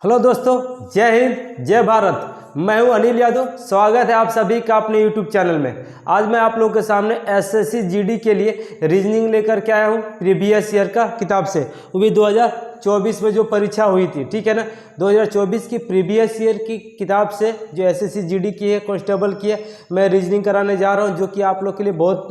Hello दोस्तों, जय हिंद जय भारत। मैं हूं अनिल यादव। स्वागत है आप सभी का अपने यूट्यूब चैनल में। आज मैं आप लोगों के सामने एसएससी जीडी के लिए रीजनिंग लेकर के आया हूं प्रीवियस ईयर का किताब से, वो भी 2024 में जो परीक्षा हुई थी, ठीक है ना। 2024 की प्रीवियस ईयर की किताब से जो एसएससी जीडी की है, कांस्टेबल की है, मैं रीजनिंग कराने जा रहा हूँ, जो कि आप लोग के लिए बहुत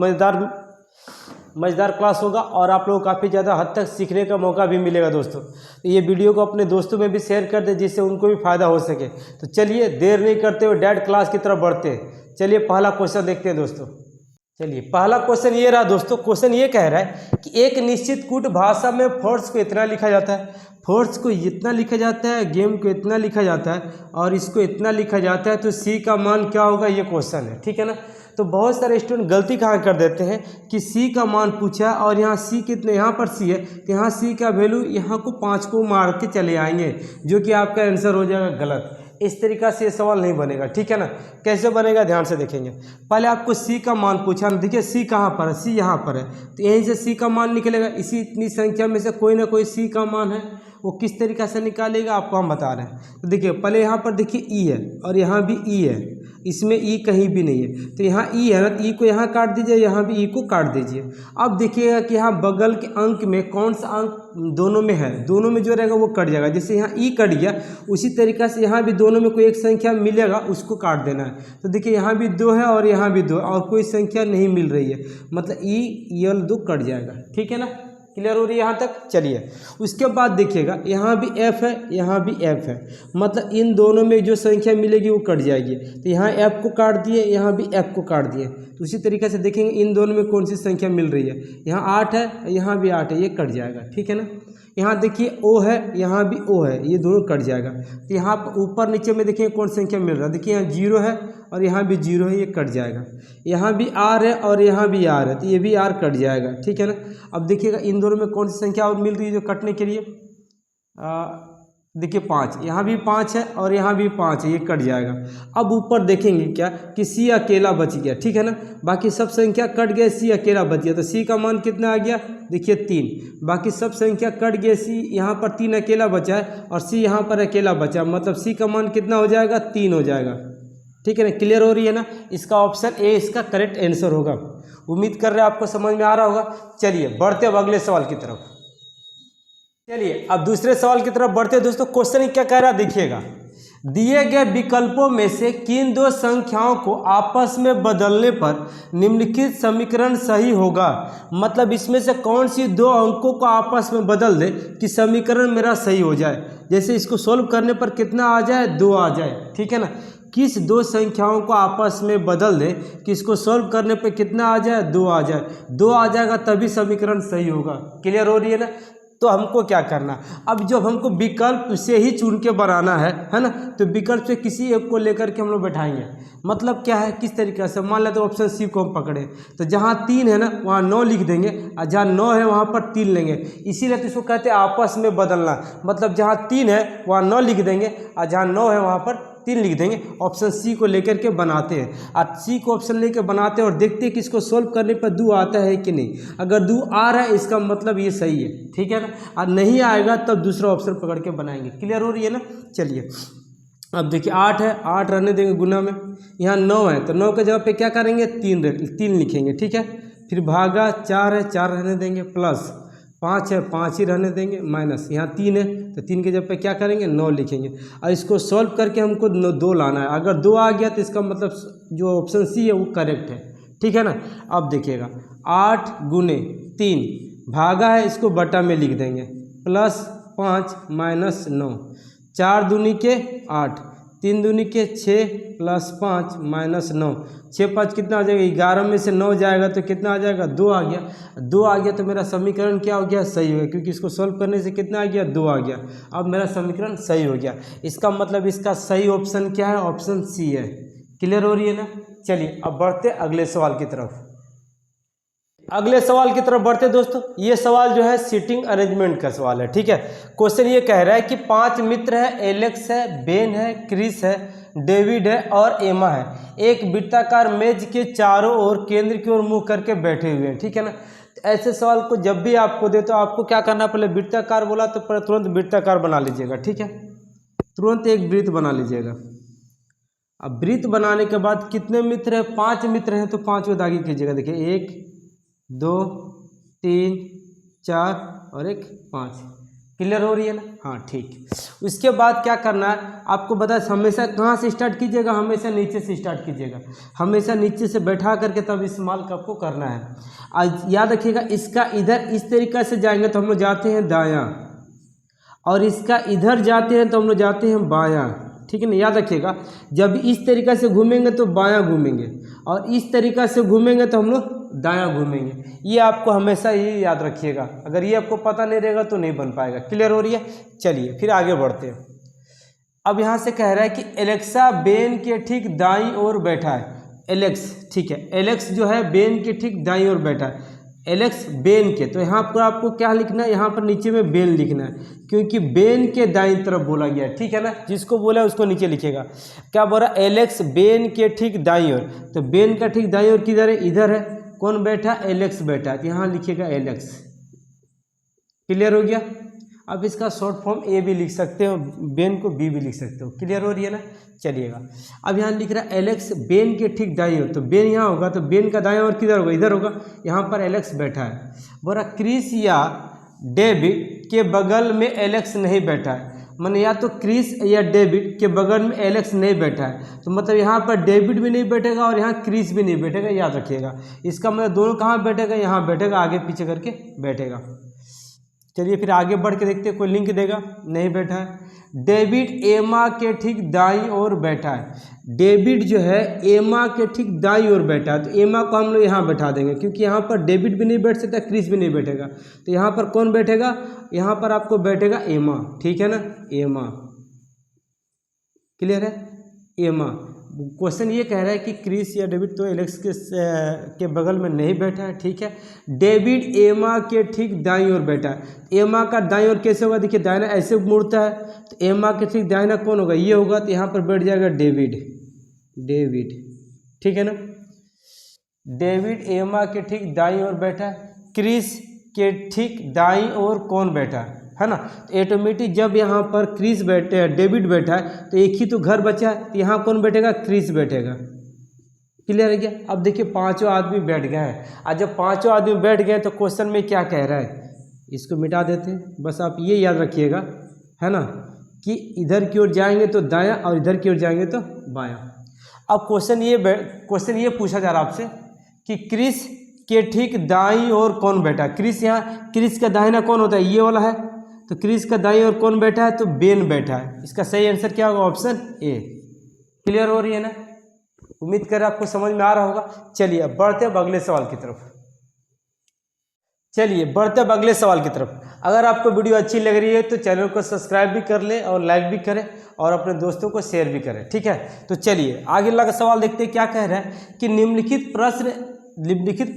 मज़ेदार क्लास होगा और आप लोग को काफ़ी ज़्यादा हद तक सीखने का मौका भी मिलेगा दोस्तों। तो ये वीडियो को अपने दोस्तों में भी शेयर कर दें, जिससे उनको भी फ़ायदा हो सके। तो चलिए देर नहीं करते हुए डायरेक्ट क्लास की तरफ बढ़ते हैं। चलिए पहला क्वेश्चन देखते हैं दोस्तों। चलिए पहला क्वेश्चन ये रहा दोस्तों। क्वेश्चन ये कह रहा है कि एक निश्चित कूट भाषा में फोर्स को इतना लिखा जाता है, फोर्स को इतना लिखा जाता है, गेम को इतना लिखा जाता है और इसको इतना लिखा जाता है, तो सी का मान क्या होगा, ये क्वेश्चन है, ठीक है ना। तो बहुत सारे स्टूडेंट गलती कहाँ कर देते हैं कि सी का मान पूछा है और यहाँ सी कितने, यहाँ पर सी है तो यहाँ सी का वैल्यू यहाँ को 5 को मार के चले आएंगे, जो कि आपका आंसर हो जाएगा गलत। इस तरीका से ये सवाल नहीं बनेगा, ठीक है ना। कैसे बनेगा ध्यान से देखेंगे। पहले आपको सी का मान पूछा, देखिए सी कहाँ पर है, सी यहाँ पर है, तो यहीं से सी का मान निकलेगा। इसी इतनी संख्या में से कोई ना कोई सी का मान है, वो किस तरीका से निकालेगा आपको हम बता रहे हैं। तो देखिए पहले यहाँ पर देखिए ई है और यहाँ भी ई है, इसमें ई कहीं भी नहीं है, तो यहाँ ई है ना, तो ई को यहाँ काट दीजिए, यहाँ भी ई को काट दीजिए। अब देखिएगा कि यहाँ बगल के अंक में कौन सा अंक दोनों में है, दोनों में जो रहेगा वो कट जाएगा। जैसे यहाँ ई कट गया, उसी तरीक़ा से यहाँ भी दोनों में कोई एक संख्या मिलेगा, उसको काट देना है। तो देखिए यहाँ भी 2 है और यहाँ भी 2 और कोई संख्या नहीं मिल रही है, मतलब ई यल 2 कट जाएगा, ठीक है ना। क्लियर हो रही है यहाँ तक। चलिए उसके बाद देखिएगा यहाँ भी एफ है, यहाँ भी एफ है, मतलब इन दोनों में जो संख्या मिलेगी वो कट जाएगी। तो यहाँ एफ को काट दिए, यहाँ भी एफ को काट दिए। तो उसी तरीके से देखेंगे इन दोनों में कौन सी संख्या मिल रही है। यहाँ 8 है, यहाँ भी 8 है, ये कट जाएगा, ठीक है ना। यहाँ देखिए ओ है, यहाँ भी ओ है, ये दोनों कट जाएगा। तो यहाँ ऊपर नीचे में देखिए कौन संख्या मिल रहा है, देखिए यहाँ 0 है और यहाँ भी 0 है, ये कट जाएगा। यहाँ भी आर है और यहाँ भी आर है, तो ये भी आर कट जाएगा, ठीक है ना। अब देखिएगा इन दोनों में कौन सी संख्या और मिल रही है जो कटने के लिए, देखिए 5, यहाँ भी 5 है और यहाँ भी 5 है, ये कट जाएगा। अब ऊपर देखेंगे क्या कि सी अकेला बच गया, ठीक है ना। बाकी सब संख्या कट गए, सी अकेला बच गया, तो सी का मान कितना आ गया, देखिए 3। बाकी सब संख्या कट गए, सी यहाँ पर 3 अकेला बचा है और सी यहाँ पर अकेला बचा है, मतलब सी का मान कितना हो जाएगा, 3 हो जाएगा, ठीक है ना। क्लियर हो रही है ना। इसका ऑप्शन ए इसका करेक्ट आंसर होगा। उम्मीद कर रहे हैं आपको समझ में आ रहा होगा। चलिए बढ़ते अब अगले सवाल की तरफ। चलिए अब दूसरे सवाल की तरफ बढ़ते हैं दोस्तों। क्वेश्चन क्या कह रहा है देखिएगा। दिए गए विकल्पों में से किन दो संख्याओं को आपस में बदलने पर निम्नलिखित समीकरण सही होगा, मतलब इसमें से कौन सी दो अंकों को आपस में बदल दे कि समीकरण मेरा सही हो जाए। जैसे इसको सोल्व करने पर कितना आ जाए, 2 आ जाए, ठीक है ना। किस दो संख्याओं को आपस में बदल दे कि इसको सोल्व करने पे कितना आ जाए, 2 आ जाए। 2 आ जाएगा तभी समीकरण सही होगा। क्लियर हो रही है ना। तो हमको क्या करना, अब जब हमको विकल्प से ही चुन के बनाना है ना, तो विकल्प से किसी एक को लेकर के हम लोग बैठाएंगे। मतलब क्या है, किस तरीके से, मान लेते ऑप्शन सी को हम पकड़े, तो जहाँ 3 है ना वहाँ 9 लिख देंगे और जहाँ 9 है वहाँ पर 3 लेंगे। इसीलिए तो इसको कहते हैं आपस में बदलना। मतलब जहाँ 3 है वहाँ 9 लिख देंगे और जहाँ 9 है वहाँ पर 3 लिख देंगे। ऑप्शन सी को लेकर के बनाते हैं और सी को ऑप्शन लेकर बनाते हैं और देखते हैं कि इसको सोल्व करने पर 2 आता है कि नहीं। अगर 2 आ रहा है इसका मतलब ये सही है, ठीक है ना। और नहीं आएगा तब दूसरा ऑप्शन पकड़ के बनाएंगे। क्लियर हो रही है ना। चलिए अब देखिए 8 है, 8 रहने देंगे गुना में। यहाँ 9 है तो 9 के जगह पे क्या करेंगे, 3 लिखेंगे, ठीक है। फिर भागा 4 है, 4 रहने देंगे, प्लस 5 है, 5 ही रहने देंगे, माइनस यहाँ 3 है तो 3 के जगह पे क्या करेंगे, 9 लिखेंगे। और इसको सॉल्व करके हमको 2 लाना है। अगर 2 आ गया तो इसका मतलब जो ऑप्शन सी है वो करेक्ट है, ठीक है ना। अब देखिएगा 8 गुने 3 भागा है, इसको बटा में लिख देंगे, प्लस 5 माइनस 9, 4 दूनी के 8, 3 दूनी के 6 प्लस 5 माइनस 9, 6 5 कितना आ जाएगा, 11 में से 9 जाएगा तो कितना आ जाएगा, 2 आ गया। 2 आ गया तो मेरा समीकरण क्या हो गया, सही हो गया, क्योंकि इसको सॉल्व करने से कितना आ गया, 2 आ गया। अब मेरा समीकरण सही हो गया। इसका मतलब इसका सही ऑप्शन क्या है, ऑप्शन सी है। क्लियर हो रही है ना। चलिए अब बढ़ते अगले सवाल की तरफ। अगले सवाल की तरफ बढ़ते दोस्तों। ये सवाल जो है सीटिंग अरेंजमेंट का सवाल है, ठीक है। क्वेश्चन ये कह रहा है कि 5 मित्र है, एलेक्स है, बेन है, क्रिस है, डेविड है और एमा है। एक वृत्ताकार मेज के चारों ओर केंद्र की ओर मुंह करके बैठे हुए हैं, ठीक है ना। ऐसे सवाल को जब भी आपको दे तो आपको क्या करना, पहले वृत्ताकार बोला तो तुरंत वृत्ताकार बना लीजिएगा, ठीक है। तुरंत एक वृत्त बना लीजिएगा। अब वृत्त बनाने के बाद कितने मित्र हैं, 5 मित्र हैं, तो 5 को दागी कीजिएगा। देखिए 1 2 3 4 और 1 5। क्लियर हो रही है ना? हाँ ठीक। उसके बाद क्या करना है आपको बता, हमेशा कहाँ से स्टार्ट कीजिएगा, हमेशा नीचे से स्टार्ट कीजिएगा। हमेशा नीचे से बैठा करके तब इस्तेमाल आपको करना है। आज याद रखिएगा, इसका इधर इस तरीक़ा से जाएंगे तो हम लोग जाते हैं दायां, और इसका इधर जाते हैं तो हम लोग जाते हैं बायां। ठीक है ना? याद रखिएगा, जब इस तरीक़ा से घूमेंगे तो बायां घूमेंगे, और इस तरीक़ा से घूमेंगे तो हम लोग दायां घूमेंगे। ये आपको हमेशा ही याद रखिएगा। अगर ये आपको पता नहीं रहेगा तो नहीं बन पाएगा। क्लियर हो रही है? चलिए फिर आगे बढ़ते हैं। अब यहाँ से कह रहा है कि एलेक्सा बेन के ठीक दाईं ओर बैठा है। एलेक्स, ठीक है, एलेक्स जो है बेन के ठीक दाईं ओर बैठा है। एलेक्स बेन के, तो यहाँ पर आपको क्या लिखना है, यहाँ पर नीचे में बेन लिखना है, क्योंकि बेन के दाईं तरफ बोला गया है। ठीक है ना? जिसको बोला है उसको नीचे लिखेगा। क्या बोला? एलेक्स बेन के ठीक दाईं ओर। तो बेन का ठीक दाईं ओर किधर है? इधर है। कौन बैठा? एलेक्स बैठा है, तो यहाँ लिखिएगा एलेक्स। क्लियर हो गया? अब इसका शॉर्ट फॉर्म ए भी लिख सकते हो, बेन को बी भी लिख सकते हो। क्लियर हो रही है ना? चलिएगा, अब यहाँ लिख रहा है एलेक्स बेन के ठीक दाईं ओर, तो बेन यहाँ होगा, तो बेन का दाईं ओर किधर होगा? इधर होगा। यहाँ पर एलेक्स बैठा है। बोला क्रिस या डेविड के बगल में एलेक्स नहीं बैठा है। माने या तो क्रिस या डेविड के बगल में एलेक्स नहीं बैठा है, तो मतलब यहाँ पर डेविड भी नहीं बैठेगा और यहाँ क्रिस भी नहीं बैठेगा। याद रखिएगा, इसका मतलब दोनों कहाँ बैठेगा? यहाँ बैठेगा, आगे पीछे करके बैठेगा। चलिए फिर आगे बढ़ के देखते हैं, कोई लिंक देगा? नहीं बैठा है। डेविड एमा के ठीक दाईं ओर बैठा है। डेविड जो है एमा के ठीक दाईं ओर बैठा है, तो एमा को हम लोग यहाँ बैठा देंगे, क्योंकि यहाँ पर डेविड भी नहीं बैठ सकता, क्रिस भी नहीं बैठेगा। तो यहाँ पर कौन बैठेगा? यहाँ पर आपको बैठेगा एमा। ठीक है ना? एमा। क्लियर है? एमा। क्वेश्चन ये कह रहा है कि क्रिस या डेविड तो एलेक्स के बगल में नहीं बैठा है। ठीक है, डेविड एमा के ठीक दाईं ओर बैठा है। एमा का दाईं ओर कैसे होगा? देखिए दाहिना ऐसे मुड़ता है, तो एमा के ठीक दाहिना कौन होगा? ये होगा, तो यहाँ पर बैठ जाएगा डेविड। डेविड, ठीक है ना? डेविड एमा के ठीक दाईं ओर बैठा है। क्रिस के ठीक दाईं ओर कौन बैठा है ना? तो ऑटोमेटिक जब यहाँ पर क्रिस बैठे, डेविड बैठा है, तो एक ही तो घर बचा है, तो यहाँ कौन बैठेगा? क्रिस बैठेगा। क्लियर है क्या? अब देखिए पांचों आदमी बैठ गए हैं, और जब पांचों आदमी बैठ गए तो क्वेश्चन में क्या कह रहा है, इसको मिटा देते हैं। बस आप ये याद रखिएगा, है ना, कि इधर की ओर जाएंगे तो दायां और इधर की ओर जाएंगे तो बायां। अब क्वेश्चन ये पूछा जा रहा है आपसे कि क्रिस के ठीक दाईं ओर कौन बैठा है? क्रिस, यहाँ क्रिस का दाहिना कौन होता है? ये वाला है, तो क्रिस का दाईं ओर कौन बैठा है? तो बेन बैठा है। इसका सही आंसर क्या होगा? Option A. क्लियर हो रही है ना? उम्मीद कर आपको समझ में आ रहा होगा। चलिए अब बढ़ते हैं अगले सवाल की तरफ। चलिए बढ़ते हैं अगले सवाल की तरफ। अगर आपको वीडियो अच्छी लग रही है तो चैनल को सब्सक्राइब भी कर लें और लाइक भी करें और अपने दोस्तों को शेयर भी करें। ठीक है, तो चलिए आगे लगा सवाल देखते हैं क्या कह रहा है कि निम्नलिखित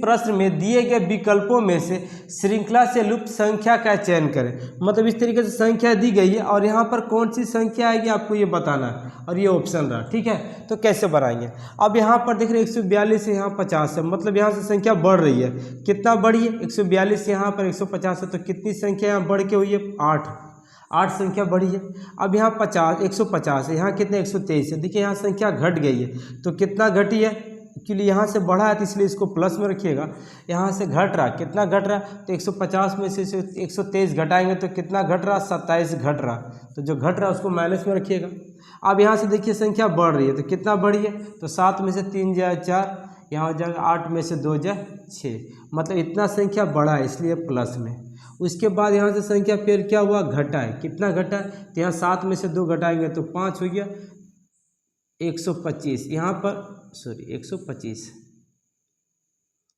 प्रश्न में दिए गए विकल्पों में से श्रृंखला से लुप्त संख्या का चयन करें। मतलब इस तरीके से संख्या दी गई है और यहाँ पर कौन सी संख्या आएगी आपको ये बताना है, और ये ऑप्शन रहा। ठीक है, तो कैसे बनाएंगे? अब यहाँ पर देख रहे 142 से यहाँ 50 है, मतलब यहाँ से संख्या बढ़ रही है। कितना बढ़ी है? 142 से यहाँ पर 150 है, तो कितनी संख्या यहाँ बढ़ के हुई है? 8 संख्या बढ़ी है। अब यहाँ 150 है, यहाँ कितने? 123 है। देखिए यहाँ संख्या घट गई है, तो कितना घटी है? एक्चुअली यहाँ से बढ़ा है तो इसलिए इसको प्लस में रखिएगा। यहाँ से घट रहा, कितना घट रहा? तो 150 में से 123 घटाएंगे तो कितना घट रहा? 27 घट रहा। तो जो घट रहा है उसको माइनस में रखिएगा। अब यहाँ से देखिए संख्या बढ़ रही है, तो कितना बढ़ी है? तो 7 में से 3 जाए 4, यहाँ हो जाएगा 8 में से 2 जाए 6, मतलब इतना संख्या बढ़ा है इसलिए प्लस में। उसके बाद यहाँ से संख्या फिर क्या हुआ? घटा है। कितना घटा है? तो यहाँ 7 में से 2 घटाएंगे तो 5 हो गया, 125। यहाँ पर 125,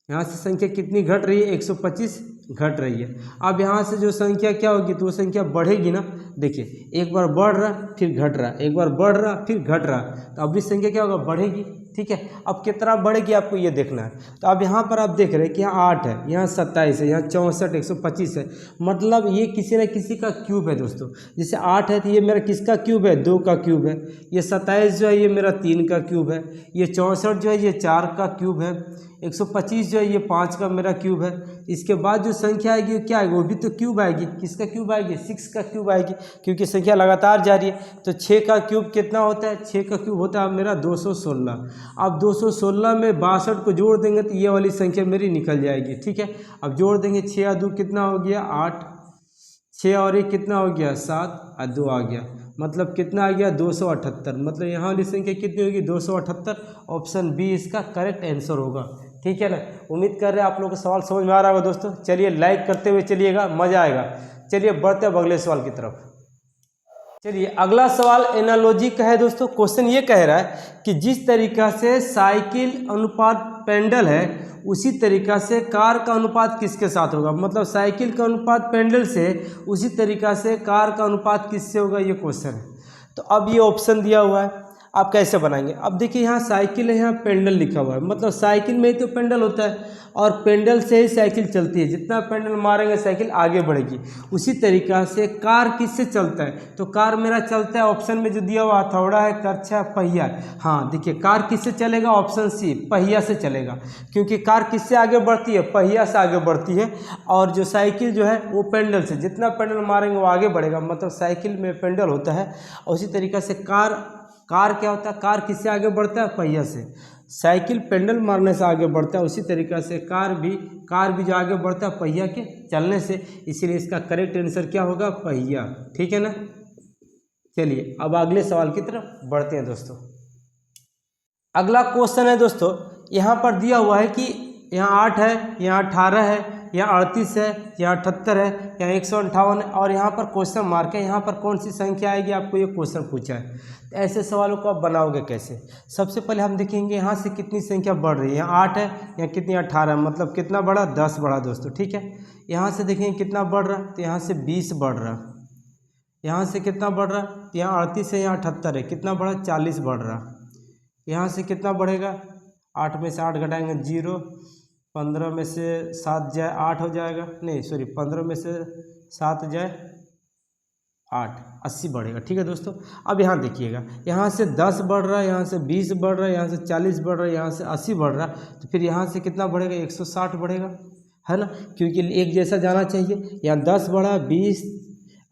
यहाँ से संख्या कितनी घट रही है? 125 घट रही है। अब यहाँ से जो संख्या क्या होगी? तो वो संख्या बढ़ेगी ना। देखिए एक बार बढ़ रहा फिर घट रहा, एक बार बढ़ रहा फिर घट रहा, तो अब भी संख्या क्या होगा? बढ़ेगी। ठीक है, अब कितना बढ़ेगी आपको ये देखना है। तो अब यहाँ पर आप देख रहे हैं कि यहाँ 8 है, यहाँ 27 है, यहाँ 64, 125 है, मतलब ये किसी न किसी का क्यूब है दोस्तों। जैसे 8 है तो ये मेरा किसका क्यूब है? 2 का क्यूब है। ये 27 जो है ये मेरा 3 का क्यूब है। ये 64 जो है ये 4 का क्यूब है। 125 जो है ये 5 का मेरा क्यूब है। इसके बाद जो संख्या आएगी वो क्या आएगी, वो भी तो क्यूब आएगी। किसका क्यूब आएगी, 6 का क्यूब आएगी, क्योंकि संख्या लगातार जा रही है। तो 6 का क्यूब कितना होता है, 6 का क्यूब होता है मेरा 216। अब 216 में 62 को जोड़ देंगे तो ये वाली संख्या मेरी निकल जाएगी। ठीक है, अब जोड़ देंगे, 6 और 2 कितना हो गया 8, 6 और 1 कितना हो गया 7 और 2 आ गया, मतलब कितना आ गया 278। मतलब यहाँ वाली संख्या कितनी होगी 278। ऑप्शन बी इसका करेक्ट आंसर होगा। ठीक है ना। उम्मीद कर रहे हैं आप लोगों को सवाल समझ में आ रहा होगा दोस्तों। चलिए लाइक करते हुए चलिएगा, मज़ा आएगा। चलिए बढ़ते हैं अगले सवाल की तरफ। चलिए अगला सवाल एनालॉजी का है दोस्तों। क्वेश्चन ये कह रहा है कि जिस तरीका से साइकिल अनुपात पेंडल है उसी तरीका से कार का अनुपात किसके साथ होगा। मतलब साइकिल का अनुपात पेंडल से, उसी तरीका से कार का अनुपात किससे होगा, ये क्वेश्चन है। तो अब ये ऑप्शन दिया हुआ है, आप कैसे बनाएंगे। अब देखिए यहाँ साइकिल है, यहाँ पेंडल लिखा हुआ है, मतलब साइकिल में ही तो पेंडल होता है और पेंडल से ही साइकिल चलती है। जितना पेंडल मारेंगे साइकिल आगे बढ़ेगी। उसी तरीका से कार किससे चलता है, तो कार मेरा चलता है ऑप्शन में जो दिया हुआ हथौड़ा है, करछा, पहिया। हाँ देखिए कार किससे चलेगा, ऑप्शन सी पहिया से चलेगा, क्योंकि कार किससे आगे बढ़ती है, पहिया से आगे बढ़ती है। और जो साइकिल जो है वो पेंडल से, जितना पेंडल मारेंगे वो आगे बढ़ेगा, मतलब साइकिल में पेंडल होता है। और उसी तरीका से कार क्या होता है, कार किससे आगे बढ़ता है, पहिया से। साइकिल पेंडल मारने से आगे बढ़ता है, उसी तरीका से कार भी जो आगे बढ़ता है पहिया के चलने से। इसीलिए इसका करेक्ट आंसर क्या होगा, पहिया। ठीक है ना। चलिए अब अगले सवाल की तरफ बढ़ते हैं दोस्तों। अगला क्वेश्चन है दोस्तों, यहाँ पर दिया हुआ है कि यहाँ 8 है, यहाँ 18 है, यहाँ 38 है, यहाँ 78 है, यहाँ 158 है और यहाँ पर क्वेश्चन मार्क है। यहाँ पर कौन सी संख्या आएगी, आपको ये क्वेश्चन पूछा है। तो ऐसे सवालों को आप बनाओगे कैसे। सबसे पहले हम देखेंगे यहाँ से कितनी संख्या बढ़ रही है। यहाँ 8 है, यहाँ कितनी 18 है, मतलब कितना बढ़ा 10 बढ़ा दोस्तों। ठीक है, यहाँ से देखेंगे कितना बढ़ रहा है, तो यहाँ से 20 बढ़ रहा है। यहाँ से कितना बढ़ रहा है, यहाँ 38 है, यहाँ 78 है, कितना बढ़ा 40 बढ़ रहा है। यहाँ से कितना बढ़ेगा, 8 में से 8 घटाएंगे 0, 15 में से 7 जाए 8 हो जाएगा, नहीं सॉरी 15 में से 7 जाए 8, 80 बढ़ेगा। ठीक है दोस्तों। अब यहाँ देखिएगा, यहाँ से 10 बढ़ रहा है, यहाँ से 20 बढ़ रहा है, यहाँ से 40 बढ़ रहा है, यहाँ से 80 बढ़ रहा है, तो फिर यहाँ से कितना बढ़ेगा 160 बढ़ेगा, है ना, क्योंकि एक जैसा जाना चाहिए। यहाँ 10 बढ़ा 20,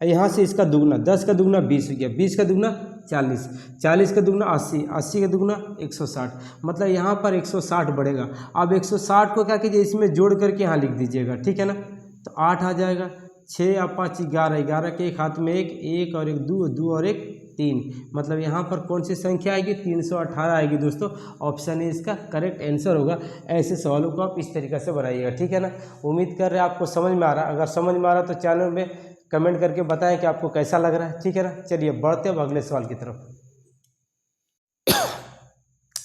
यहाँ से इसका दुगना, 10 का दुगना 20 हो गया, 20 का दुगना 40, 40 का दुगना 80, 80 का दुगना 160, मतलब यहाँ पर 160 बढ़ेगा। अब 160 को क्या कीजिए, इसमें जोड़ करके यहाँ लिख दीजिएगा। ठीक है ना। तो 8 आ जाएगा, 6 और 5 11, 11 के एक हाथ में एक और एक 2, 2 और एक 3, मतलब यहाँ पर कौन सी संख्या आएगी, 318 आएगी दोस्तों। ऑप्शन ए इसका करेक्ट आंसर होगा। ऐसे सवालों को आप इस तरीके से बनाइएगा। ठीक है ना। उम्मीद कर रहे हैं आपको समझ में आ रहा है। अगर समझ में आ रहा है तो चैनल में कमेंट करके बताएं कि आपको कैसा लग रहा है। ठीक है ना। चलिए बढ़ते हैं अब अगले सवाल की तरफ।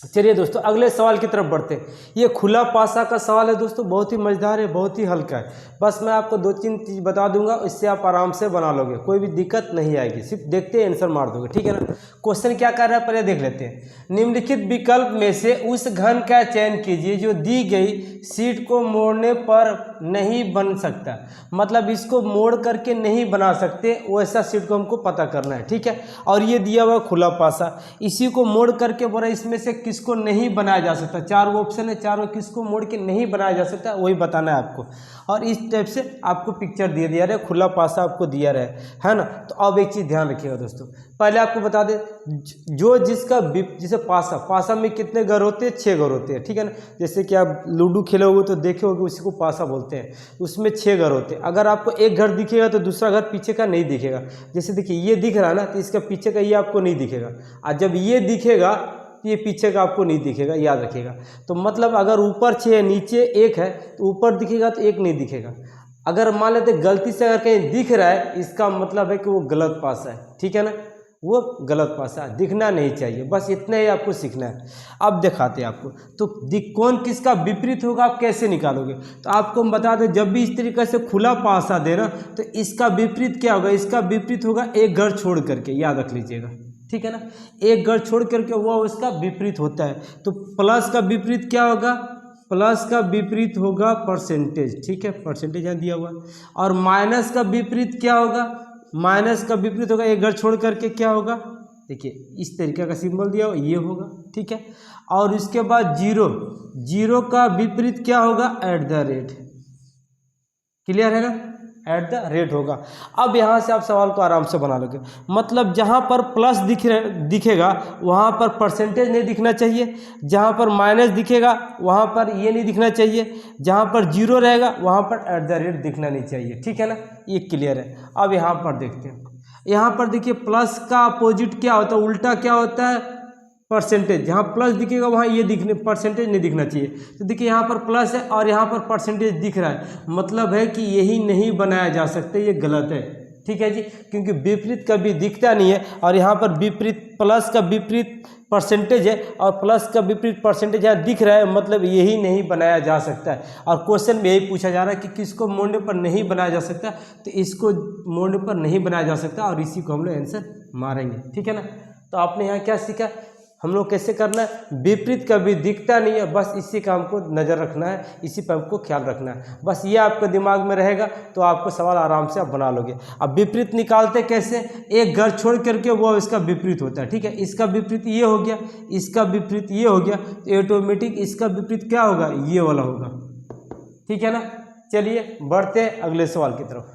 चलिए दोस्तों अगले सवाल की तरफ बढ़ते हैं। ये खुला पासा का सवाल है दोस्तों, बहुत ही मजेदार है, बहुत ही हल्का है। बस मैं आपको 2-3 चीज़ बता दूंगा, इससे आप आराम से बना लोगे, कोई भी दिक्कत नहीं आएगी, सिर्फ देखते ही आंसर मार दोगे। ठीक है ना। क्वेश्चन क्या कर रहा है पहले देख लेते हैं। निम्नलिखित विकल्प में से उस घन का चयन कीजिए जो दी गई सीट को मोड़ने पर नहीं बन सकता। मतलब इसको मोड़ करके नहीं बना सकते, वैसा सीट को हमको पता करना है। ठीक है। और ये दिया हुआ खुला पासा, इसी को मोड़ करके बोला इसमें से किसको नहीं बनाया जा सकता। 4 ऑप्शन है, चारों किसको मोड़ के नहीं बनाया जा सकता, वही बताना है आपको। और इस टाइप से आपको पिक्चर दिया रहे, खुला पासा आपको दिया रहे, है ना। तो अब एक चीज़ ध्यान रखिएगा दोस्तों, पहले आपको बता दें, जो जिसका जैसे पासा में कितने घर होते हैं, 6 घर होते हैं। ठीक है ना। जैसे कि आप लूडो खेले होगे तो देखे होगे, उसी को पासा बोलते हैं। उसमें 6 घर होते हैं। अगर आपको एक घर दिखेगा तो दूसरा घर पीछे का नहीं दिखेगा। जैसे देखिए ये दिख रहा है ना, तो इसका पीछे का ये आपको नहीं दिखेगा, और जब ये दिखेगा ये पीछे का आपको नहीं दिखेगा, याद रखिएगा। तो मतलब अगर ऊपर 6 है नीचे 1 है, तो ऊपर दिखेगा तो 1 नहीं दिखेगा। अगर मान लेते गलती से अगर कहीं दिख रहा है, इसका मतलब है कि वो गलत पासा है। ठीक है ना, वो गलत पासा दिखना नहीं चाहिए। बस इतना ही आपको सीखना है। अब दिखाते हैं आपको, तो कौन किसका विपरीत होगा, आप कैसे निकालोगे। तो आपको हम बता दें, जब भी इस तरीके से खुला पासा देना तो इसका विपरीत क्या होगा, इसका विपरीत होगा एक घर छोड़ करके, याद रख लीजिएगा। ठीक है ना। एक घर छोड़ करके वो उसका विपरीत होता है। तो प्लस का विपरीत क्या होगा, प्लस का विपरीत होगा परसेंटेज। ठीक है, परसेंटेज यहाँ दिया हुआ। और माइनस का विपरीत क्या होगा, माइनस का विपरीत होगा एक घर छोड़ करके क्या होगा, देखिए इस तरीके का सिंबल दिया हो, ये होगा, ठीक है। और इसके बाद जीरो, जीरो का विपरीत क्या होगा, एट द रेट, क्लियर है ना, एट द रेट होगा। अब यहाँ से आप सवाल को आराम से बना लोगे, मतलब जहाँ पर प्लस दिखेगा वहाँ पर परसेंटेज नहीं दिखना चाहिए, जहाँ पर माइनस दिखेगा वहाँ पर ये नहीं दिखना चाहिए, जहाँ पर जीरो रहेगा वहाँ पर एट द रेट दिखना नहीं चाहिए, ठीक है ना, ये क्लियर है। अब यहाँ पर देखते हैं, यहाँ पर देखिए प्लस का अपोजिट क्या होता है, उल्टा क्या होता है, परसेंटेज। जहाँ प्लस दिखेगा वहाँ ये दिखने परसेंटेज नहीं दिखना चाहिए। तो देखिए यहाँ पर प्लस है और यहाँ पर परसेंटेज दिख रहा है, मतलब है कि यही नहीं बनाया जा सकता, ये गलत है, ठीक है जी, क्योंकि विपरीत कभी दिखता नहीं है। और यहाँ पर विपरीत, प्लस का विपरीत परसेंटेज है और प्लस का विपरीत परसेंटेज यहाँ दिख रहा है, मतलब यही नहीं बनाया जा सकता है। और क्वेश्चन में यही पूछा जा रहा है कि किसको मोड़ने पर नहीं बनाया जा सकता, तो इसको मोड़ने पर नहीं बनाया जा सकता और इसी को हम लोग आंसर मारेंगे, ठीक है ना। तो आपने यहाँ क्या सीखा, हम लोग कैसे करना है, विपरीत कभी दिखता नहीं है, बस इसी का हमको नज़र रखना है, इसी पर हमको ख्याल रखना है, बस ये आपके दिमाग में रहेगा तो आपको सवाल आराम से आप बना लोगे। अब विपरीत निकालते कैसे, एक घर छोड़ करके वो इसका विपरीत होता है, ठीक है, इसका विपरीत ये हो गया, इसका विपरीत ये हो गया, तो ऑटोमेटिक इसका विपरीत क्या होगा, ये वाला होगा, ठीक है ना। चलिए बढ़ते हैं अगले सवाल की तरफ।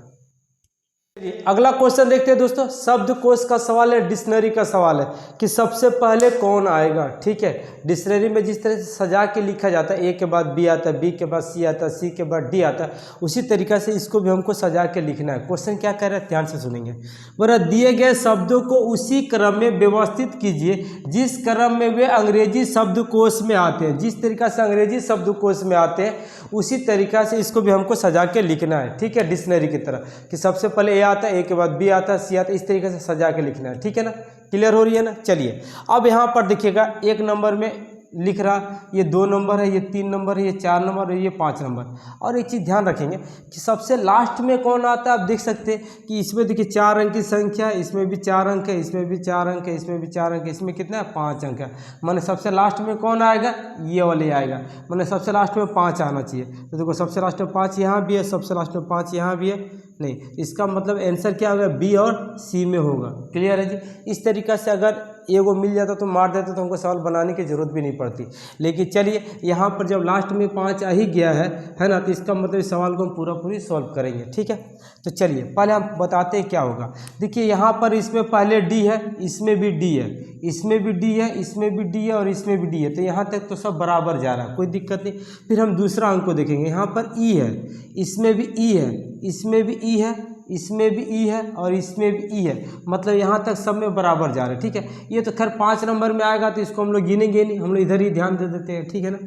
अगला क्वेश्चन देखते हैं दोस्तों, शब्दकोश का सवाल है, डिक्शनरी का सवाल है कि सबसे पहले कौन आएगा, ठीक है। डिक्शनरी में जिस तरह से सजा के लिखा जाता है, ए के बाद बी आता है, बी के बाद सी आता है, सी के बाद डी आता है, उसी तरीक़ा से इसको भी हमको सजा के लिखना है। क्वेश्चन क्या कह रहा है, ध्यान से सुनेंगे। बोला दिए गए शब्दों को उसी क्रम में व्यवस्थित कीजिए जिस क्रम में वे अंग्रेजी शब्दकोश में आते हैं। जिस तरीक़ा से अंग्रेजी शब्दकोश में आते हैं उसी तरीक़ा से इसको भी हमको सजा के लिखना है, ठीक है, डिक्शनरी की तरह, कि सबसे पहले ए आता है, ए के बाद बी आता है, सी आता है, इस तरीके से सजा के लिखना है, ठीक है ना, क्लियर हो रही है ना। चलिए अब यहाँ पर देखिएगा, एक नंबर में लिख रहा, ये 2 नंबर है, ये 3 नंबर है, ये 4 नंबर है, ये 5 नंबर। और एक चीज़ ध्यान रखेंगे कि सबसे लास्ट में कौन आता है, आप देख सकते हैं कि इसमें देखिए 4 अंक की संख्या है, इसमें भी 4 अंक है, इसमें भी 4 अंक है, इसमें भी 4 अंक है, इसमें कितना है, 5 अंक है। माने सबसे लास्ट में कौन आएगा, ये वाले आएगा, माने सबसे लास्ट में 5 आना चाहिए। तो देखो सबसे लास्ट में 5 यहाँ भी है, सबसे लास्ट में 5 यहाँ भी है, नहीं, इसका मतलब आंसर क्या होगा, बी और सी में होगा, क्लियर है जी। इस तरीक़ा से अगर एगो मिल जाता तो मार देते तो हमको सवाल बनाने की ज़रूरत भी नहीं पड़ती। लेकिन चलिए यहाँ पर जब लास्ट में 5 आ ही गया है ना, तो इसका मतलब इस सवाल को हम पूरी सॉल्व करेंगे, ठीक है। तो चलिए पहले हम बताते हैं क्या होगा। देखिए यहाँ पर इसमें पहले डी है, इसमें भी डी है, इसमें भी डी है, इसमें भी डी है और इसमें भी डी है, तो यहाँ तक तो सब बराबर जा रहा है, कोई दिक्कत नहीं। फिर हम दूसरा अंक को देखेंगे, यहाँ पर ई है, इसमें भी ई है, इसमें भी ई है, इसमें भी ई है और इसमें भी ई है, मतलब यहाँ तक सब में बराबर जा रहे हैं, ठीक है। ये तो खैर 5 नंबर में आएगा तो इसको हम लोग गिनेंगे नहीं, हम लोग इधर ही ध्यान दे देते हैं, ठीक है ना।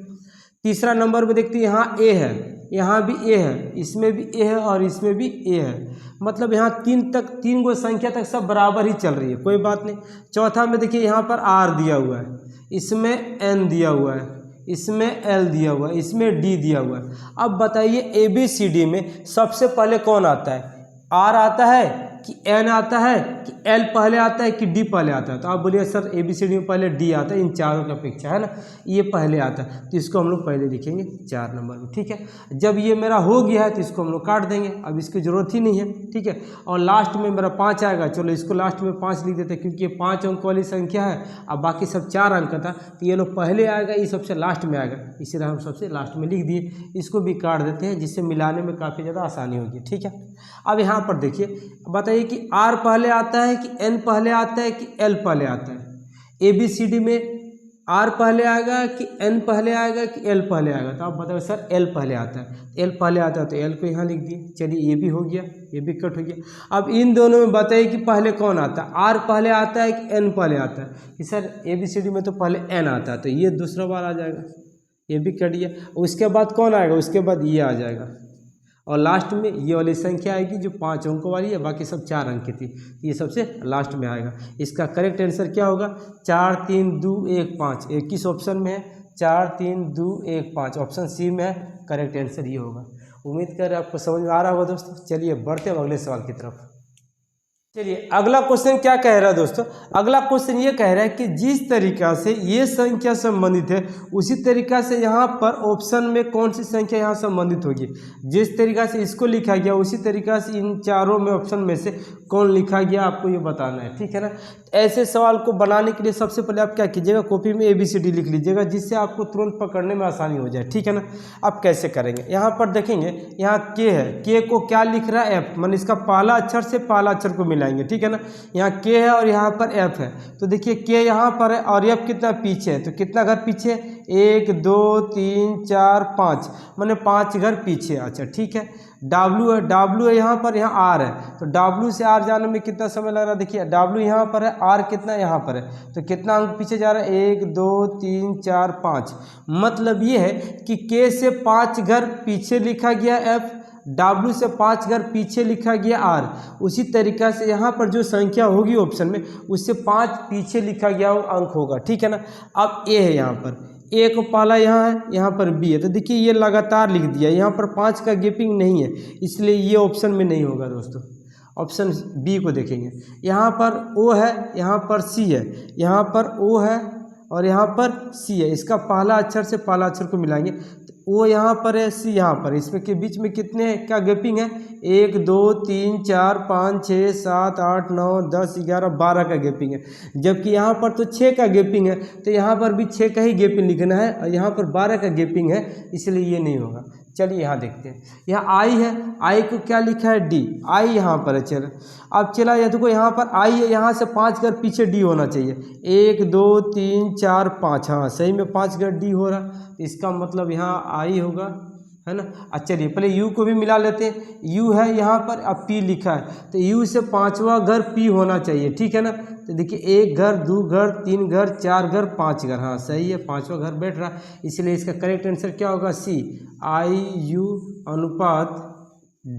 तीसरा नंबर में देखते हैं, यहाँ ए है, यहाँ भी ए है, इसमें भी ए है और इसमें भी ए है, मतलब यहाँ 3 गो संख्या तक सब बराबर ही चल रही है, कोई बात नहीं। चौथा में देखिए यहाँ पर आर दिया हुआ है, इसमें एन दिया हुआ है, इसमें एल दिया हुआ है, इसमें डी दिया हुआ है। अब बताइए ABCD में सबसे पहले कौन आता है, आर आता है कि एन आता है कि एल पहले आता है कि डी पहले आता है। तो आप बोलिए सर ABCD में पहले डी आता है, इन चारों की अपेक्षा, है ना, ये पहले आता है, तो इसको हम लोग पहले लिखेंगे 4 नंबर में, ठीक है। जब ये मेरा हो गया है तो इसको हम लोग काट देंगे, अब इसकी ज़रूरत ही नहीं है, ठीक है। और लास्ट में मेरा 5 आएगा, चलो इसको लास्ट में 5 लिख देते हैं क्योंकि ये 5 अंक वाली संख्या है, अब बाकी सब 4 अंक था, तो ये लोग पहले आएगा, ये सबसे लास्ट में आएगा, इसीलिए हम सबसे लास्ट में लिख दिए। इसको भी काट देते हैं जिससे मिलाने में काफ़ी ज़्यादा आसानी होगी, ठीक है। अब यहाँ पर देखिए, बताइए कि आर पहले आता है कि एन पहले आता है कि एल पहले आता है। ABCD में आर पहले आएगा कि एन पहले आएगा कि एल पहले आएगा, तो आप बताओ सर एल पहले आता है, एल पहले आता है तो एल को यहाँ लिख दिए। चलिए ये भी हो गया, ये भी कट हो गया। अब इन दोनों में बताइए कि पहले कौन आता है, आर पहले आता है कि एन पहले आता है, कि सर ABCD में तो पहले एन आता है, तो ये दूसरा बार आ जाएगा, ये भी कट गया। उसके बाद कौन आएगा, उसके बाद ये आ जाएगा, और लास्ट में ये वाली संख्या आएगी जो 5 अंकों वाली है, बाकी सब 4 अंक की थी, ये सबसे लास्ट में आएगा। इसका करेक्ट आंसर क्या होगा, 4 3 2 1 5, 21 ऑप्शन में है, 4 3 2 1 5 ऑप्शन सी में है, करेक्ट आंसर ये होगा। उम्मीद कर आपको समझ में आ रहा होगा दोस्तों। चलिए बढ़ते हैं अगले सवाल की तरफ। चलिए अगला क्वेश्चन क्या कह रहा है दोस्तों, अगला क्वेश्चन ये कह रहा है कि जिस तरीका से ये संख्या संबंधित है उसी तरीका से यहाँ पर ऑप्शन में कौन सी संख्या यहाँ संबंधित होगी। जिस तरीका से इसको लिखा गया उसी तरीका से इन चारों में ऑप्शन में से कौन लिखा गया आपको ये बताना है, ठीक है ना। ऐसे सवाल को बनाने के लिए सबसे पहले आप क्या कीजिएगा, कॉपी में ABCD लिख लीजिएगा जिससे आपको तुरंत पकड़ने में आसानी हो जाए, ठीक है ना। आप कैसे करेंगे, यहाँ पर देखेंगे यहाँ K है, K को क्या लिख रहा है F, मान इसका पहला अक्षर से पहला अक्षर को मिलाएंगे, ठीक है ना। यहाँ K है और यहाँ पर F है, तो देखिए K यहाँ पर है और F कितना पीछे है, तो कितना घर पीछे, 1 2 3 4 5, माने 5 घर पीछे। अच्छा ठीक है, W है यहाँ पर, यहाँ R है, तो W से R जाने में कितना समय लग रहा है, देखिए W यहाँ पर है, R कितना यहाँ पर है, तो कितना अंक पीछे जा रहा है, 1 2 3 4 5। मतलब ये है कि K से 5 घर पीछे लिखा गया F, W से 5 घर पीछे लिखा गया R। उसी तरीका से यहाँ पर जो संख्या होगी ऑप्शन में उससे 5 पीछे लिखा गया अंक होगा, ठीक है ना। अब A है, यहाँ पर A को पहला यहाँ है, यहाँ पर B है, तो देखिए ये लगातार लिख दिया, यहाँ पर 5 का गैपिंग नहीं है, इसलिए ये ऑप्शन में नहीं होगा दोस्तों। ऑप्शन B को देखेंगे, यहाँ पर O है, यहाँ पर C है, यहाँ पर O है और यहाँ पर C है, इसका पहला अक्षर से पहला अक्षर को मिलाएंगे तो O यहाँ पर है, C यहाँ पर, इसमें के बीच में कितने का गैपिंग है, 1 2 3 4 5 6 7 8 9 10 11 12 का गैपिंग है। जबकि यहाँ पर तो 6 का गैपिंग है, तो यहाँ पर भी 6 का ही गैपिंग लिखना है और यहाँ पर 12 का गैपिंग है, इसलिए ये नहीं होगा। चलिए यहाँ देखते हैं, यहाँ I है, I को क्या लिखा है D, I यहाँ पर है। चलो अब चला ये देखो, यहाँ पर I है, यहाँ से 5 घर पीछे D होना चाहिए, 1 2 3 4 5, हाँ सही में 5 घर D हो रहा, तो इसका मतलब यहाँ I होगा, है ना। अच्छा चलिए पहले U को भी मिला लेते हैं, U है यहाँ पर, अब P लिखा है, तो U से 5वां घर P होना चाहिए, ठीक है ना। तो देखिए 1 घर 2 घर 3 घर 4 घर 5 घर, हाँ सही है, 5वां घर बैठ रहा, इसलिए इसका करेक्ट आंसर क्या होगा, C IU अनुपात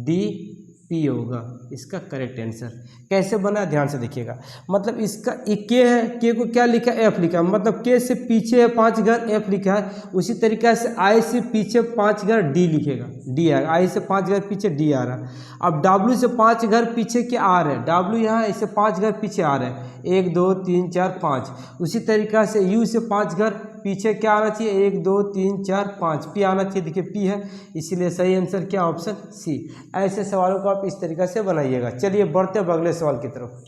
DP होगा इसका करेक्ट आंसर। कैसे बना ध्यान से देखिएगा, मतलब इसका K है, K को क्या लिखा है F लिखा है, मतलब K से पीछे 5 घर F लिखा है, उसी तरीक़े से I से पीछे 5 घर D लिखेगा, D आएगा, I से 5 घर पीछे D आ रहा। अब W से 5 घर पीछे क्या R है, W यहाँ इससे 5 घर पीछे R है, 1 2 3 4 5। उसी तरीक़ा से U से 5 घर पीछे क्या आना चाहिए, 1 2 3 4 5, P आना चाहिए, देखिए P है, इसीलिए सही आंसर क्या, ऑप्शन C। ऐसे सवालों को आप इस तरीक़ा से बनाइएगा। चलिए बढ़ते हैं अगले सवाल की तरफ।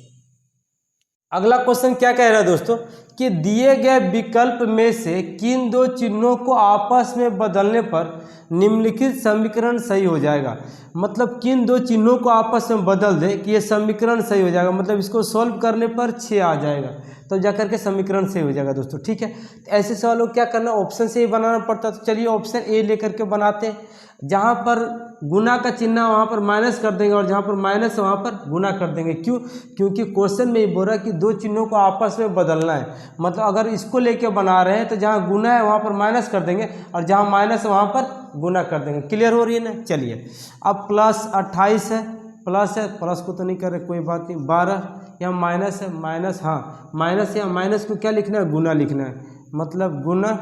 अगला क्वेश्चन क्या कह रहा है दोस्तों कि दिए गए विकल्प में से किन दो चिन्हों को आपस में बदलने पर निम्नलिखित समीकरण सही हो जाएगा। मतलब किन दो चिन्हों को आपस में बदल दें कि ये समीकरण सही हो जाएगा, मतलब इसको सॉल्व करने पर 6 आ जाएगा, तो जाकर के समीकरण सही हो जाएगा दोस्तों, ठीक है। ऐसे सवालों को क्या करना, ऑप्शन से ही बनाना पड़ता है। तो चलिए ऑप्शन ए लेकर के बनाते हैं, जहाँ पर गुना का चिन्ह वहाँ पर माइनस कर देंगे और जहाँ पर माइनस वहाँ पर गुना कर देंगे। क्यों, क्योंकि क्वेश्चन में ये बोल रहा है कि दो चिन्हों को आपस में बदलना है, मतलब अगर इसको लेके बना रहे हैं तो जहाँ गुना है वहाँ पर माइनस कर देंगे और जहाँ माइनस है वहाँ पर गुना कर देंगे। क्लियर हो रही है ना। चलिए अब प्लस 28 है, प्लस है, प्लस को तो नहीं कर रहे, कोई बात नहीं। 12 यहाँ माइनस है, माइनस, हाँ माइनस, यहाँ माइनस को क्या लिखना है, गुना लिखना है, मतलब गुना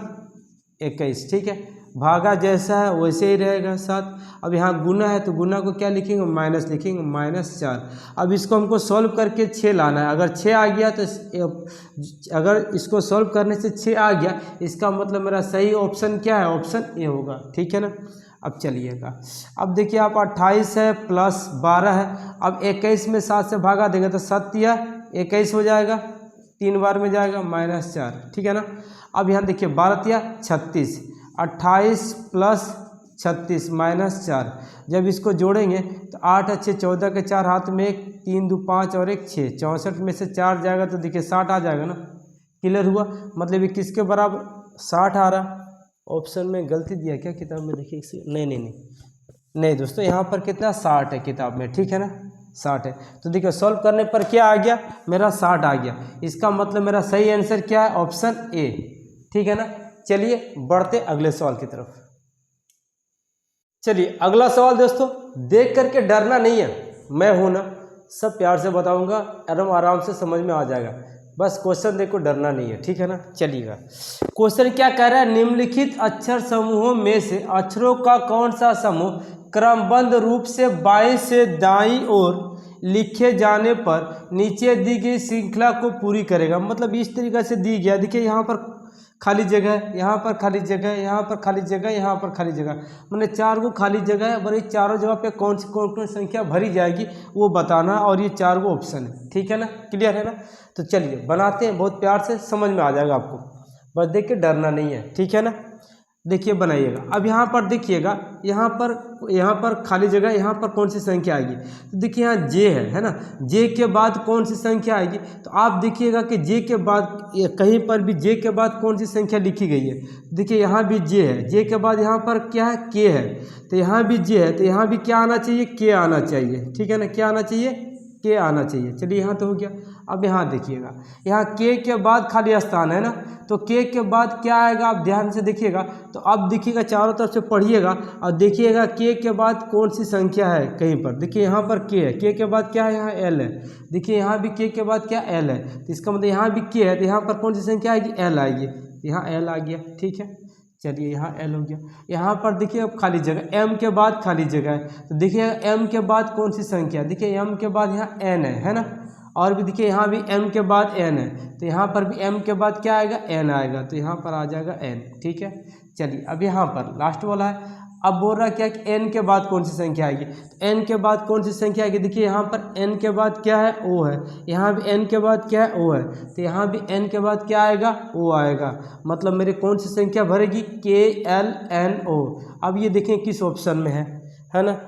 21, ठीक है। भागा जैसा है वैसे ही रहेगा 7। अब यहाँ गुना है तो गुना को क्या लिखेंगे, माइनस लिखेंगे, -4। अब इसको हमको सॉल्व करके 6 लाना है। अगर 6 आ गया तो अगर इसको सॉल्व करने से 6 आ गया, इसका मतलब मेरा सही ऑप्शन क्या है, ऑप्शन ए होगा, ठीक है ना। अब चलिएगा, अब देखिए आप 28 है प्लस 12 है, अब 21 में 7 से भागा देंगे तो 7 या 21 हो जाएगा, 3 बार में जाएगा, -4, ठीक है ना। अब यहाँ देखिए 12 या 36, 28 प्लस 36 -4, जब इसको जोड़ेंगे तो 8 अच्छे 14 के 4 हाथ में 1, 3 2 5 और 1 6, 64 में से 4 जाएगा तो देखिए 60 आ जाएगा ना। क्लियर हुआ, मतलब ये किसके बराबर 60 आ रहा। ऑप्शन में गलती दिया क्या किताब में, देखिए इसे, नहीं दोस्तों, यहाँ पर कितना 60 है किताब में, ठीक है ना, 60 है। तो देखिए सॉल्व करने पर क्या आ गया, मेरा 60 आ गया, इसका मतलब मेरा सही आंसर क्या है, ऑप्शन ए, ठीक है ना। चलिए बढ़ते अगले सवाल की तरफ। चलिए अगला सवाल दोस्तों, देख करके डरना नहीं है, मैं हूं ना, सब प्यार से बताऊंगा, एकदम आराम से समझ में आ जाएगा, बस क्वेश्चन देखो, डरना नहीं है, ठीक है ना। चलिएगा, क्वेश्चन क्या कह रहा है, निम्नलिखित अक्षर समूहों में से अक्षरों का कौन सा समूह क्रमबद्ध रूप से बाएं से दाईं ओर लिखे जाने पर नीचे दी गई श्रृंखला को पूरी करेगा। मतलब इस तरीके से दी गया, देखिए यहाँ पर खाली जगह है, यहाँ पर खाली जगह है, यहाँ पर खाली जगह, यहाँ पर खाली जगह, मैंने 4 को खाली जगह है। और ये चारों जगह पे कौन सी संख्या भरी जाएगी वो बताना, और ये 4 को ऑप्शन है। ठीक है ना, क्लियर है ना। तो चलिए बनाते हैं, बहुत प्यार से समझ में आ जाएगा आपको, बस देख के डरना नहीं है। ठीक है ना, देखिए बनाइएगा। अब यहाँ पर देखिएगा, यहाँ पर खाली जगह, यहाँ पर कौन सी संख्या आएगी। तो देखिए यहाँ जे है ना, जे के बाद कौन सी संख्या आएगी। तो आप देखिएगा कि जे के बाद कहीं पर भी जे के बाद कौन सी संख्या लिखी गई है। देखिए यहाँ भी जे है, जे के बाद यहाँ पर क्या है, के है। तो यहाँ भी जे है, तो यहाँ भी क्या आना चाहिए, के आना चाहिए। ठीक है ना, क्या आना चाहिए, के आना चाहिए। चलिए यहाँ तो हो गया। अब यहाँ देखिएगा, यहाँ के बाद खाली स्थान है ना, तो के बाद क्या आएगा, आप ध्यान से देखिएगा। तो अब देखिएगा, चारों तरफ से पढ़िएगा और देखिएगा के बाद कौन सी संख्या है कहीं पर। देखिए यहाँ पर के है, के बाद क्या है, यहाँ एल है। देखिए यहाँ भी के बाद क्या, एल है। तो इसका मतलब यहाँ भी के है, तो यहाँ पर कौन सी संख्या आएगी, एल आएगी। यहाँ एल आ गया। ठीक है, चलिए यहाँ एल हो गया। यहाँ पर देखिए अब खाली जगह, एम के बाद खाली जगह है। तो देखिए एम के बाद कौन सी संख्या, देखिए एम के बाद यहाँ एन है ना। और भी देखिए यहाँ भी एम के बाद एन है, तो यहाँ पर भी एम के बाद क्या आएगा, एन आएगा। तो यहाँ पर आ जाएगा एन। ठीक है, चलिए अब यहाँ पर लास्ट वाला है। अब बोल रहा है क्या कि एन के बाद कौन सी संख्या आएगी। तो एन के बाद कौन सी संख्या आएगी, देखिए यहाँ पर एन के बाद क्या है, ओ है। यहाँ भी एन के बाद क्या है, ओ है। तो यहाँ भी एन के बाद क्या आएगा, ओ आएगा। मतलब मेरे कौन सी संख्या भरेगी, के एल एन ओ। अब ये देखें किस ऑप्शन में है ना,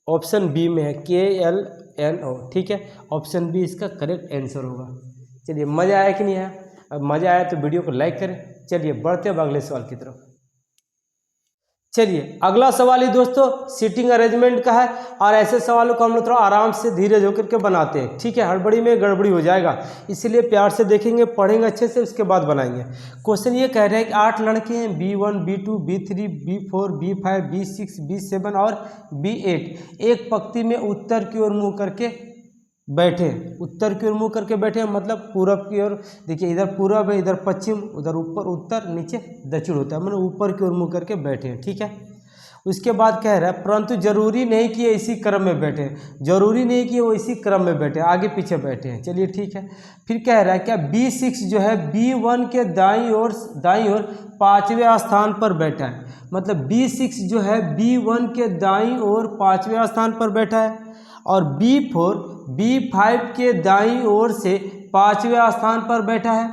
ऑप्शन बी में है, के एल एन ओ। ठीक है, ऑप्शन बी इसका करेक्ट आंसर होगा। चलिए मज़ा आया कि नहीं आया। अब मज़ा आया तो वीडियो को लाइक करें। चलिए बढ़ते हैं अगले सवाल की तरफ। चलिए अगला सवाल ही दोस्तों सीटिंग अरेंजमेंट का है, और ऐसे सवालों को हम लोग थोड़ा आराम से धीरे होकर के बनाते हैं। ठीक है, हड़बड़ी में गड़बड़ी हो जाएगा, इसलिए प्यार से देखेंगे, पढ़ेंगे अच्छे से, उसके बाद बनाएंगे। क्वेश्चन ये कह रहे हैं कि 8 लड़के हैं, B1 B2 B3 B4 B5 B6 B7 और B8 एक पंक्ति में उत्तर की ओर मुँह करके बैठे। उत्तर की ओर मुँह करके बैठे मतलब पूरब की ओर। देखिए इधर पूरब है, इधर पश्चिम, उधर ऊपर उत्तर, नीचे दक्षिण होता है, मतलब ऊपर की ओर मुँह करके बैठे हैं। ठीक है, उसके बाद कह रहा है परंतु जरूरी नहीं कि ये इसी क्रम में बैठे, जरूरी नहीं कि वो इसी क्रम में बैठे, आगे पीछे बैठे हैं। चलिए ठीक है, फिर कह रहा है क्या B6 जो है B1 के दाईं ओर 5वें स्थान पर बैठा है। मतलब B6 जो है B1 के दाईं ओर 5वें स्थान पर बैठा है, और B4 B5 के दाईं ओर से 5वें स्थान पर बैठा है।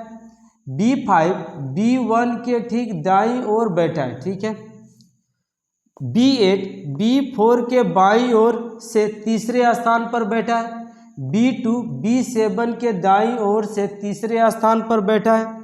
B5 B1 के ठीक दाईं ओर बैठा है। ठीक है, B8 B4 के बाईं ओर से तीसरे स्थान पर बैठा है। B2 B7 के दाईं ओर से तीसरे स्थान पर बैठा है।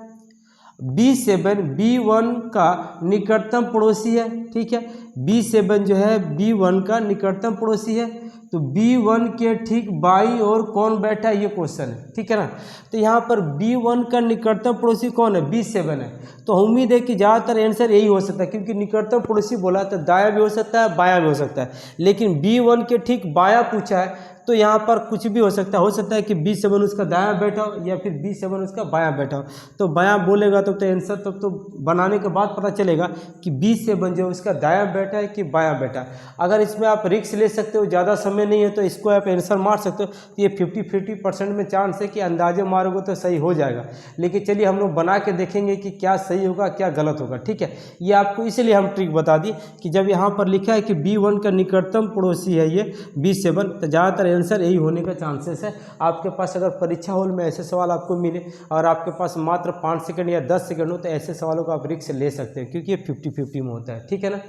B7 B1 का निकटतम पड़ोसी है। ठीक है, B7 जो है B1 का निकटतम पड़ोसी है। तो B1 के ठीक बाईं ओर कौन बैठा है, ये क्वेश्चन है। ठीक है ना, तो यहाँ पर B1 का निकटतम पड़ोसी कौन है, B7 है। तो उम्मीद है कि ज़्यादातर आंसर यही हो सकता है, क्योंकि निकटतम पड़ोसी बोला तो दायां भी हो सकता है, बायां भी हो सकता है। लेकिन B1 के ठीक बायां पूछा है, तो यहाँ पर कुछ भी हो सकता है कि B7 उसका दायां बैठा हो या फिर B7 उसका बायां बैठा हो। तो बायां बोलेगा तो आंसर तब तो बनाने के बाद पता चलेगा कि B7 जो उसका दायां बैठा है कि बायां बैठा है। अगर इसमें आप रिस्क ले सकते हो, ज़्यादा समय नहीं है, तो इसको आप आंसर मार सकते हो। तो ये 50-50% में चांस है कि अंदाजे मारोगे तो सही हो जाएगा। लेकिन चलिए हम लोग बना के देखेंगे कि क्या सही होगा क्या गलत होगा। ठीक है, ये आपको इसलिए हम ट्रिक बता दिए कि जब यहाँ पर लिखा है कि B1 का निकटतम पड़ोसी है ये B7, तो ज़्यादातर आंसर यही होने का चांसेस है। आपके पास अगर परीक्षा हॉल में ऐसे सवाल आपको मिले और आपके पास मात्र 5 सेकंड या 10 सेकंड हो, तो ऐसे सवालों का आप रिस्क ले सकते हैं, क्योंकि ये 50-50 में होता है। ठीक है ना,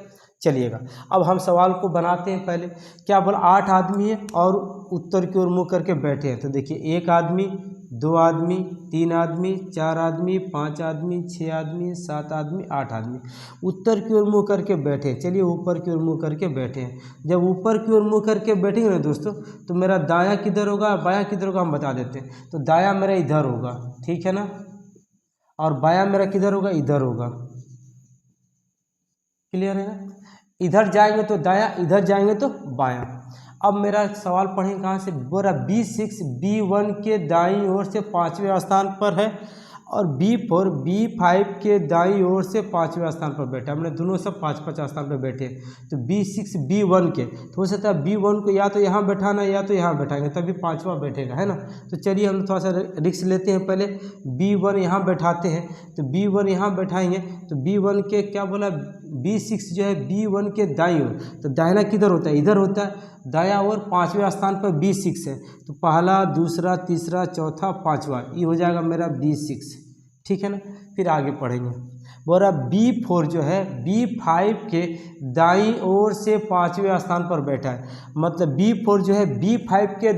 चलिएगा अब हम सवाल को बनाते हैं। पहले क्या बोला, 8 आदमी है और उत्तर की ओर मुँह करके बैठे हैं। तो देखिए 1 आदमी, 2 आदमी, 3 आदमी, 4 आदमी, 5 आदमी, 6 आदमी, 7 आदमी, 8 आदमी उत्तर की ओर मुँह करके बैठे। चलिए ऊपर की ओर मुँह करके बैठे हैं। जब ऊपर की ओर मुँह करके बैठेंगे ना दोस्तों, तो मेरा दायां किधर होगा बायां किधर होगा हम बता देते हैं। तो दायां मेरा इधर होगा, ठीक है ना, और बायां मेरा किधर होगा, इधर होगा। क्लियर है ना, इधर जाएंगे तो दायां, इधर जाएंगे तो बायां। अब मेरा सवाल पढ़ें कहाँ से, बोरा B6 B1 के दाईं ओर से 5वें स्थान पर है, और B5 के दाईं ओर से 5वें स्थान पर बैठा है, मैंने दोनों सब 5 स्थान पर बैठे। तो B6 B1 के, तो हो सकता है B1 को या तो यहाँ बैठाना या तो यहाँ बैठाएंगे, तभी 5वां बैठेगा, है ना। तो चलिए हम थोड़ा सा रिस्क लेते हैं, पहले B1 यहाँ बैठाते हैं। तो B1 यहाँ बैठाएंगे तो B1 के क्या बोला, B6 जो है B1 के दाईं ओर, तो दाहिना किधर होता है, इधर होता है, दायां ओर 5वें स्थान पर B6 है। तो पहला, दूसरा, तीसरा, चौथा, 5वां, ये हो जाएगा मेरा B6, ठीक है ना। फिर आगे पढ़ेंगे। बोल रहा B4 जो है B5 के दाईं ओर से 5वें स्थान पर बैठा है, मतलब B4 जो है B5 के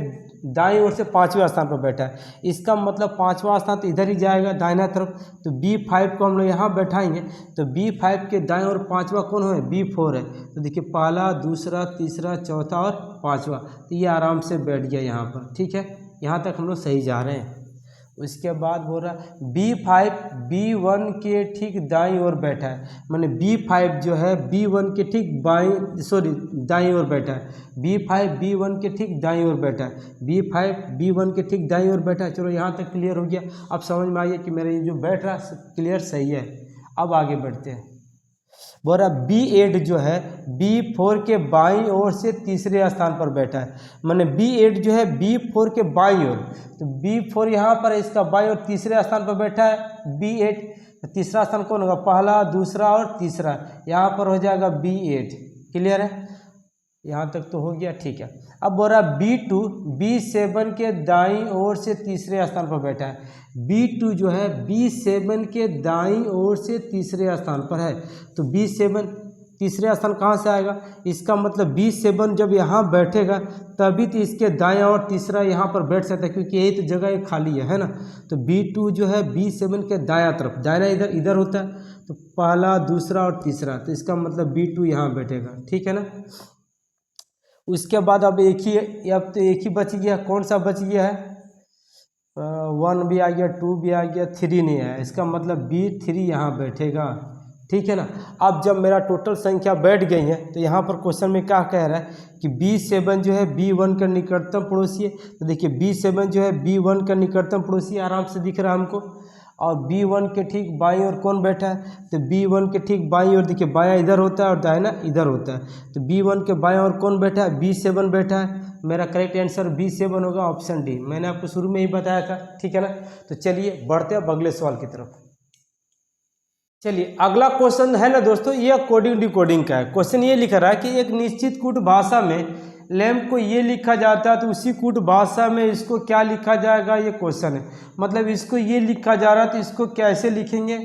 दाईं ओर से 5वें स्थान पर बैठा है। इसका मतलब 5वां स्थान तो इधर ही जाएगा दाहिना तरफ, तो B5 को हम लोग यहाँ बैठाएंगे। तो B5 के दाईं ओर 5वां कौन है, B4 है। तो देखिए पहला, दूसरा, तीसरा, चौथा और 5वां, तो ये आराम से बैठ गया यहाँ पर, ठीक है। यहाँ तक हम लोग सही जा रहे हैं। उसके बाद बोल रहा B5 B1 के ठीक दाईं ओर बैठा है, माने B5 जो है B1 के ठीक दाईं ओर बैठा है। B5 B1 के ठीक दाईं ओर बैठा है, B5 B1 के ठीक दाईं ओर बैठा है। चलो यहाँ तक क्लियर हो गया। अब समझ में आइए कि मेरा ये जो बैठ रहा है क्लियर सही है। अब आगे बढ़ते हैं। बोल रहा B8 जो है B4 के बाईं ओर से तीसरे स्थान पर बैठा है, माने B8 जो है B4 के बाईं ओर, तो B4 यहाँ पर है, इसका बाईं ओर तीसरे स्थान पर बैठा है B8। तो तीसरा स्थान कौन होगा, पहला, दूसरा और तीसरा, यहाँ पर हो जाएगा B8। क्लियर है, यहाँ तक तो हो गया, ठीक है। अब बोल रहा B2 B7 के दाईं ओर से तीसरे स्थान पर बैठा है। B2 जो है B7 के दाईं ओर से तीसरे स्थान पर है। तो B7 तीसरे स्थान कहाँ से आएगा, इसका मतलब B7 जब यहाँ बैठेगा तभी तो इसके दाएं और तीसरा यहाँ पर बैठ सकता है, क्योंकि यही तो जगह खाली है ना। तो B2 जो है B7 के दायां तरफ, दायां इधर होता है, तो पहला, दूसरा और तीसरा, तो इसका मतलब B2 यहाँ बैठेगा, ठीक है ना। उसके बाद अब तो एक ही बच गया, कौन सा बच गया है, 1 भी आ गया, 2 भी आ गया, 3 नहीं है, इसका मतलब B3 यहाँ बैठेगा, ठीक है ना। अब जब मेरा टोटल संख्या बैठ गई है तो यहाँ पर क्वेश्चन में क्या कह रहा है कि B7 जो है B1 का निकटतम पड़ोसी है। तो देखिए B7 जो है B1 का निकटतम पड़ोसी आराम से दिख रहा है हमको, और B1 के ठीक बाईं ओर कौन बैठा है, तो B1 के ठीक बाईं ओर देखिए बायां इधर होता है और दाहिना इधर होता है। तो B1 के बाईं ओर कौन बैठा है, B7 बैठा है। मेरा करेक्ट आंसर B7 होगा, ऑप्शन डी, मैंने आपको शुरू में ही बताया था, ठीक है ना। तो चलिए बढ़ते हैं अगले सवाल की तरफ। चलिए अगला क्वेश्चन है ना दोस्तों, ये कोडिंग डिकोडिंग का है। क्वेश्चन ये लिख रहा है कि एक निश्चित कूट भाषा में लैम्प को ये लिखा जाता है, तो उसी कूट भाषा में इसको क्या लिखा जाएगा, ये क्वेश्चन है। मतलब इसको ये लिखा जा रहा है तो इसको कैसे लिखेंगे,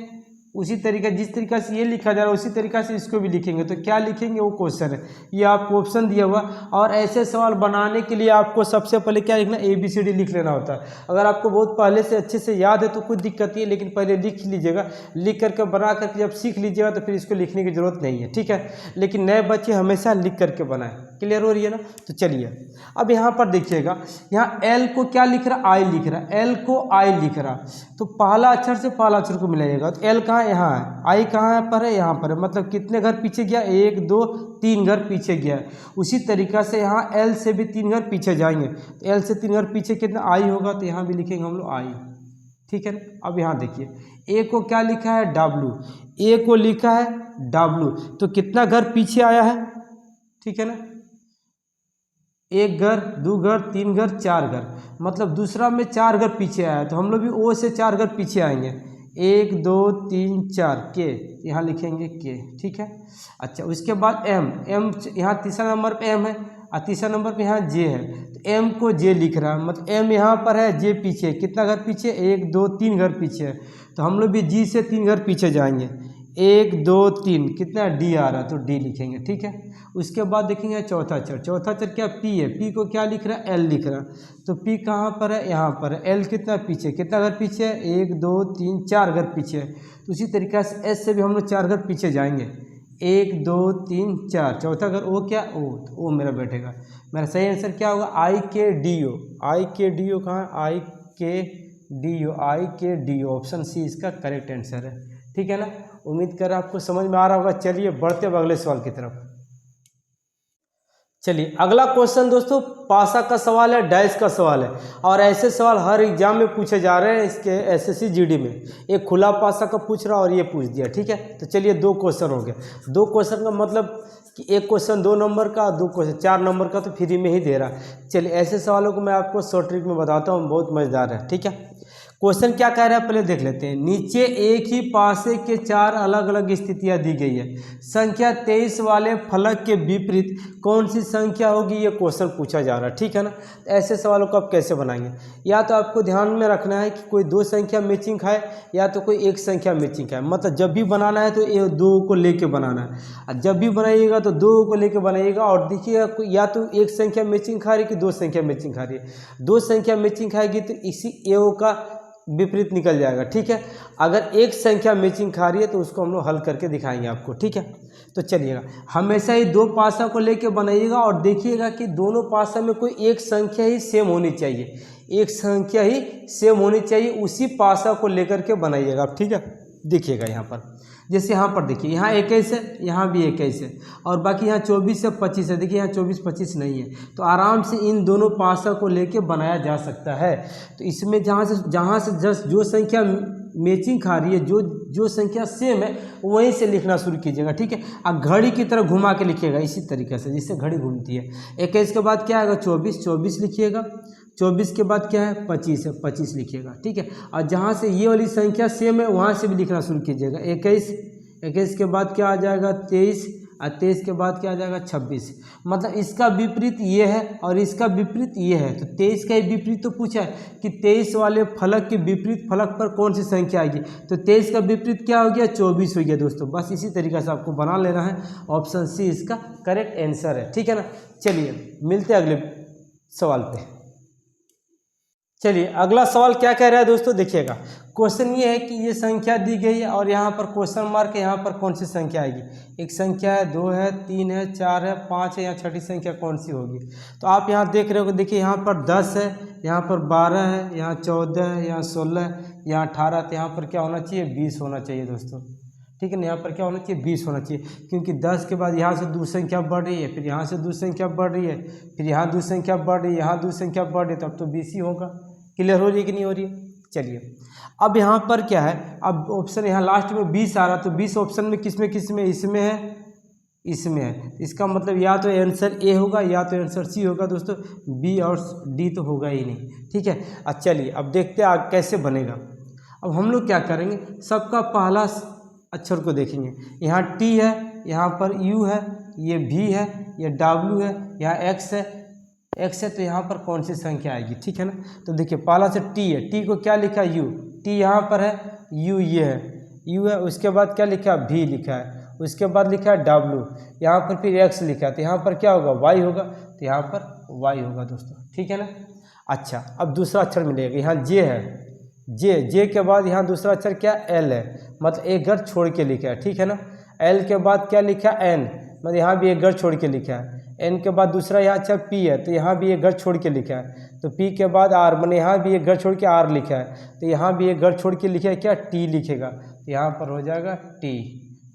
उसी तरीके जिस तरीके से ये लिखा जा रहा है उसी तरीके से इसको भी लिखेंगे। तो क्या लिखेंगे वो क्वेश्चन है, ये आपको ऑप्शन दिया हुआ। और ऐसे सवाल बनाने के लिए आपको सबसे पहले क्या लिखना, ABCD लिख लेना होता है। अगर आपको बहुत पहले से अच्छे से याद है तो कोई दिक्कत नहीं है, लेकिन पहले लिख लीजिएगा, लिख करके बना करके जब सीख लीजिएगा तो फिर इसको लिखने की जरूरत नहीं है, ठीक है। लेकिन नए बच्चे हमेशा लिख करके बनाएं। क्लियर हो रही है ना। तो चलिए अब यहाँ पर देखिएगा, यहाँ L को क्या लिख रहा, I लिख रहा, L को I लिख रहा, तो पहला अक्षर से पहला अक्षर को मिलाइएगा। तो L कहाँ है, यहाँ है, I कहाँ पर है, यहाँ पर है। मतलब कितने घर पीछे गया, 1 2 3 घर पीछे गया है। उसी तरीक़ा से यहाँ L से भी 3 घर पीछे जाएंगे, तो L से 3 घर पीछे कितना I होगा, तो यहाँ भी लिखेंगे हम लोग I, ठीक है ना। अब यहाँ देखिए A को क्या लिखा है, W, A को लिखा है W, तो कितना घर पीछे आया है, ठीक है ना। 1 घर, 2 घर, 3 घर, 4 घर, मतलब दूसरा में 4 घर पीछे आया, तो हम लोग भी O से 4 घर पीछे आएंगे। 1 2 3 4 के, यहाँ लिखेंगे के, ठीक है। अच्छा उसके बाद M यहाँ तीसरा नंबर पे M है और तीसरा नंबर पे यहाँ J है, तो M को J लिख रहा है, मतलब M यहाँ पर है, J पीछे, कितना घर पीछे, 1 2 3 घर पीछे है, तो हम लोग भी G से 3 घर पीछे जाएंगे। 1 2 3 कितना D आ रहा है, तो D लिखेंगे, ठीक है। उसके बाद देखेंगे चौथा अक्षर क्या P है, P को क्या लिख रहा है, L लिख रहा, तो P कहाँ पर है, यहाँ पर है। L कितना पीछे, कितना घर पीछे है, 1 2 3 4 घर पीछे है, तो उसी तरीके से S से भी हम लोग 4 घर पीछे जाएंगे। 1 2 3 4, चौथा घर O क्या, O, तो O मेरा बैठेगा। मेरा सही आंसर क्या होगा, I K D O, I K D O कहाँ है, I K D O, option C इसका करेक्ट आंसर है, ठीक है ना। उम्मीद कर आपको समझ में आ रहा होगा। चलिए बढ़ते हैं अगले सवाल की तरफ। चलिए अगला क्वेश्चन दोस्तों पासा का सवाल है, डाइस का सवाल है, और ऐसे सवाल हर एग्जाम में पूछे जा रहे हैं इसके एसएससी जीडी में। एक खुला पासा का पूछ रहा और ये पूछ दिया, ठीक है। तो चलिए 2 क्वेश्चन हो गए। 2 क्वेश्चन का मतलब कि एक क्वेश्चन 2 नंबर का, 2 क्वेश्चन 4 नंबर का, तो फ्री में ही दे रहा है। चलिए ऐसे सवालों को मैं आपको शॉर्ट ट्रिक में बताता हूँ, बहुत मज़ेदार है, ठीक है। क्वेश्चन क्या कह रहा है पहले देख लेते हैं। नीचे एक ही पासे के 4 अलग अलग स्थितियां दी गई है। संख्या 23 वाले फलक के विपरीत कौन सी संख्या होगी, ये क्वेश्चन पूछा जा रहा है, ठीक है ना। ऐसे सवालों को आप कैसे बनाएंगे, या तो आपको ध्यान में रखना है कि कोई 2 संख्या मैचिंग खाए या तो कोई 1 संख्या मैचिंग खाए। मतलब जब भी बनाना है तो ये 2 को लेके बनाना है। जब भी बनाइएगा तो 2 को लेके बनाइएगा, और देखिएगा या तो 1 संख्या मैचिंग खा रही है कि 2 संख्या मैचिंग खा रही है। 2 संख्या मैचिंग खाएगी तो इसी ए का विपरीत निकल जाएगा, ठीक है। अगर 1 संख्या मैचिंग खा रही है तो उसको हम लोग हल करके दिखाएंगे आपको, ठीक है। तो चलिएगा हमेशा ही 2 पासा को लेके बनाइएगा, और देखिएगा कि दोनों पासा में कोई 1 संख्या ही सेम होनी चाहिए, 1 संख्या ही सेम होनी चाहिए, उसी पासा को लेकर के बनाइएगा आप, ठीक है। देखिएगा यहाँ पर, जैसे यहाँ पर देखिए, यहाँ 21 है, यहाँ भी 21 है, और बाकी यहाँ 24 से 25 है। देखिए यहाँ 24-25 नहीं है, तो आराम से इन दोनों पासा को लेके बनाया जा सकता है। तो इसमें जहाँ से जस्ट जो संख्या मैचिंग खा रही है, जो संख्या सेम है, वहीं से लिखना शुरू कीजिएगा, ठीक है। अब घड़ी की तरह घुमा के लिखिएगा इसी तरीके से, जिससे घड़ी घूमती है। 21 के बाद क्या आएगा, 24 लिखिएगा। 24 के बाद क्या है, 25 है, 25 लिखिएगा, ठीक है। और जहाँ से ये वाली संख्या सेम है वहाँ से भी लिखना शुरू कीजिएगा। 21 के बाद क्या आ जाएगा, 23, और 23 के बाद क्या आ जाएगा, 26। मतलब इसका विपरीत ये है और इसका विपरीत ये है, तो 23 का ही विपरीत तो पूछा है कि 23 वाले फलक के विपरीत फलक पर कौन सी संख्या आएगी। तो 23 का विपरीत क्या हो गया, 24 हो गया दोस्तों। बस इसी तरीके से आपको बना लेना है। ऑप्शन सी इसका करेक्ट आंसर है, ठीक है ना। चलिए मिलते हैं अगले सवाल पे। चलिए अगला सवाल क्या कह रहा है दोस्तों, देखिएगा। क्वेश्चन ये है कि ये संख्या दी गई है और यहाँ पर क्वेश्चन मार्क है, यहाँ पर कौन सी संख्या आएगी। 1 संख्या है, 2 है, 3 है, 4 है, 5 है, या छठी संख्या कौन सी होगी। तो आप यहाँ देख रहे हो, देखिए यहाँ पर 10 है, यहाँ पर 12 है, यहाँ 14 है, यहाँ 16 है, यहाँ 18। तो यहाँ पर क्या होना चाहिए, 20 होना चाहिए दोस्तों, ठीक है ना। यहाँ पर क्या होना चाहिए, 20 होना चाहिए, क्योंकि 10 के बाद यहाँ से 2 संख्या बढ़ रही है, फिर यहाँ से 2 संख्या बढ़ रही है, फिर यहाँ 2 संख्या बढ़ रही है, यहाँ 2 संख्या बढ़ रही है, तब तो 20 ही होगा। क्लियर हो रही है कि नहीं हो रही है। चलिए अब यहाँ पर क्या है, अब ऑप्शन यहाँ लास्ट में 20 आ रहा, तो 20 ऑप्शन में किस में इसमें है, इसमें है। इसका मतलब या तो आंसर ए होगा या तो आंसर सी होगा दोस्तों, बी और डी तो होगा ही नहीं, ठीक है। अब चलिए अब देखते हैं आगे कैसे बनेगा। अब हम लोग क्या करेंगे, सबका पहला अक्षर को देखेंगे। यहाँ टी है, यहाँ पर यू है, ये भी है, ये डब्ल्यू है, यहाँ एक्स है, तो यहाँ पर कौन सी संख्या आएगी, ठीक है ना। तो देखिए पहला से टी है, टी को क्या लिखा है, यू, टी यहाँ पर है, यू ये है, यू है। उसके बाद क्या लिखा है, भी लिखा है। उसके बाद लिखा है डब्ल्यू, यहाँ पर फिर एक्स लिखा है, तो यहाँ पर क्या होगा, वाई होगा, तो यहाँ पर वाई होगा दोस्तों, ठीक है ना। अच्छा अब दूसरा अक्षर मिलेगा, यहाँ जे है, जे के बाद यहाँ दूसरा अक्षर क्या, एल है, मतलब एक घर छोड़ के लिखा है, ठीक है ना। एल के बाद क्या लिखा है, एन, मतलब यहाँ भी एक घर छोड़ के लिखा है। एन के बाद दूसरा यहाँ अच्छा पी है, तो यहाँ भी एक घर छोड़ के लिखा है। तो पी के बाद आर, मैंने यहाँ भी एक घर छोड़ के आर लिखा है, तो यहाँ भी एक घर छोड़ के लिखा है क्या, टी लिखेगा, तो यहाँ पर हो जाएगा टी,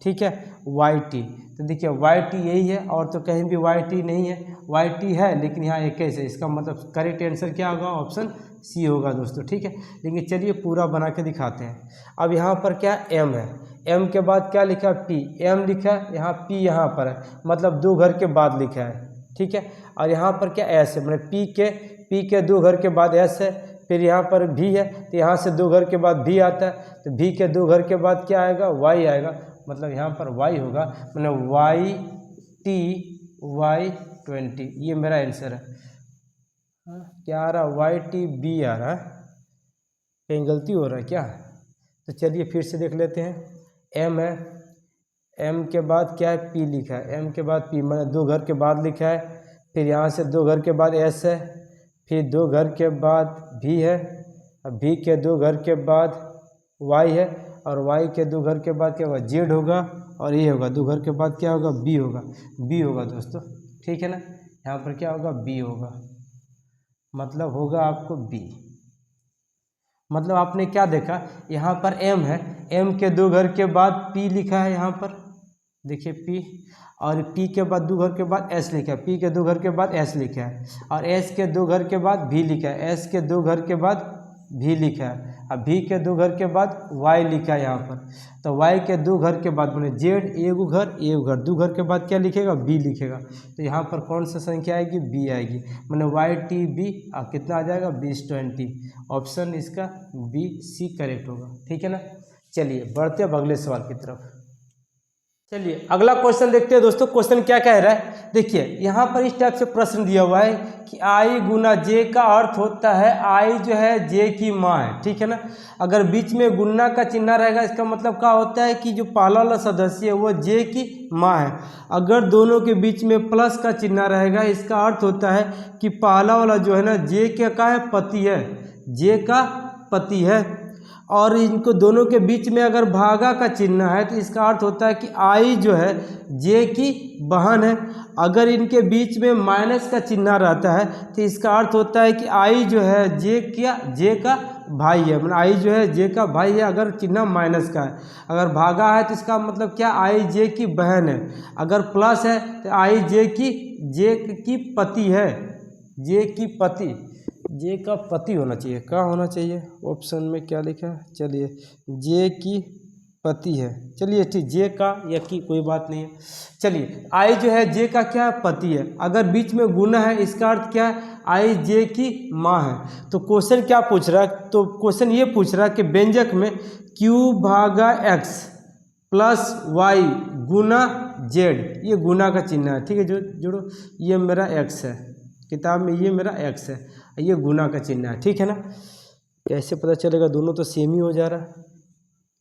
ठीक है, वाई टी। तो देखिए वाई टी यही है, और तो कहीं भी वाई टी नहीं है, वाई टी है लेकिन यहाँ 21 है। इसका मतलब करेक्ट आंसर क्या होगा, ऑप्शन सी होगा दोस्तों, ठीक है। लेकिन चलिए पूरा बना के दिखाते हैं। अब यहाँ पर क्या एम है, एम के बाद क्या लिखा, पी, एम लिखा है, यहाँ पी यहाँ पर है, मतलब 2 घर के बाद लिखा है, ठीक है। और यहाँ पर क्या एस है, मतलब पी के 2 घर के बाद एस है, फिर यहाँ पर भी है, तो यहाँ से 2 घर के बाद भी आता है, तो भी के 2 घर के बाद क्या आएगा, वाई आएगा, मतलब यहाँ पर वाई होगा, मतलब वाई टी वाई 20, ये मेरा आंसर है। क्या आ रहा, वाई टी बी आ रहा है, कहीं गलती हो रहा है क्या। तो चलिए फिर से देख लेते हैं। एम है, एम के बाद क्या है, पी लिखा है, एम के बाद पी, मैंने 2 घर के बाद लिखा है, फिर यहाँ से 2 घर के बाद एस है, फिर 2 घर के बाद भी है, भी के 2 घर के बाद वाई है, और वाई के 2 घर के बाद क्या होगा, जेड होगा, और ये होगा 2 घर के बाद क्या होगा, बी होगा, बी होगा दोस्तों, ठीक है ना। यहाँ पर क्या होगा, बी होगा, मतलब होगा आपको बी। मतलब आपने क्या देखा, यहाँ पर एम है, एम के 2 घर के बाद पी लिखा है, यहाँ पर देखिए P, और P के बाद 2 घर के बाद S लिखा है, P के 2 घर के बाद S लिखा है, और S के 2 घर के बाद V लिखा है, S के 2 घर के बाद V लिखा है, अब V के 2 घर के बाद Y लिखा है यहाँ पर। तो Y के 2 घर के बाद मैंने Z, एगो घर 2 घर के बाद क्या लिखेगा, B लिखेगा। तो यहाँ पर कौन सा संख्या आएगी, B आएगी। मैंने YTB कितना आ जाएगा, 2020। ऑप्शन इसका B C करेक्ट होगा। ठीक है ना। चलिए बढ़ते अब अगले सवाल की तरफ। चलिए अगला क्वेश्चन देखते हैं दोस्तों। क्वेश्चन क्या कह रहा है, देखिए यहाँ पर इस टाइप से प्रश्न दिया हुआ है कि I गुना J का अर्थ होता है I जो है J की माँ है। ठीक है ना। अगर बीच में गुना का चिन्ह रहेगा, इसका मतलब क्या होता है कि जो पहला वाला सदस्य है वो J की माँ है। अगर दोनों के बीच में प्लस का चिन्ह रहेगा, इसका अर्थ होता है कि पहला वाला जो है ना J का है, पति है, J का पति है। और इनको दोनों के बीच में अगर भागा का चिन्ह है तो इसका अर्थ होता है कि I जो है J की बहन है। अगर इनके बीच में माइनस का चिन्ह रहता है तो इसका अर्थ होता है कि I जो है J का भाई है, मतलब I जो है J का भाई है अगर चिन्ह माइनस का है। अगर भागा है तो इसका मतलब क्या, I J की बहन है। अगर प्लस है तो I J की पति है, J का पति होना चाहिए। क्या होना चाहिए, ऑप्शन में क्या लिखा है, चलिए J की पति है। चलिए ठीक, J का या की कोई बात नहीं है। चलिए I जो है J का क्या है, पति है। अगर बीच में गुना है इसका अर्थ क्या है, I J की माँ है। तो क्वेश्चन क्या पूछ रहा है, तो क्वेश्चन ये पूछ रहा है कि व्यंजक में Q भागा X प्लस Y गुना Z, ये गुना का चिन्ह है। ठीक है, जो जोड़ो, ये मेरा X है, किताब में ये मेरा X है, ये गुना का चिन्ह है। ठीक है ना। कैसे पता चलेगा, दोनों तो सेम ही हो जा रहा है।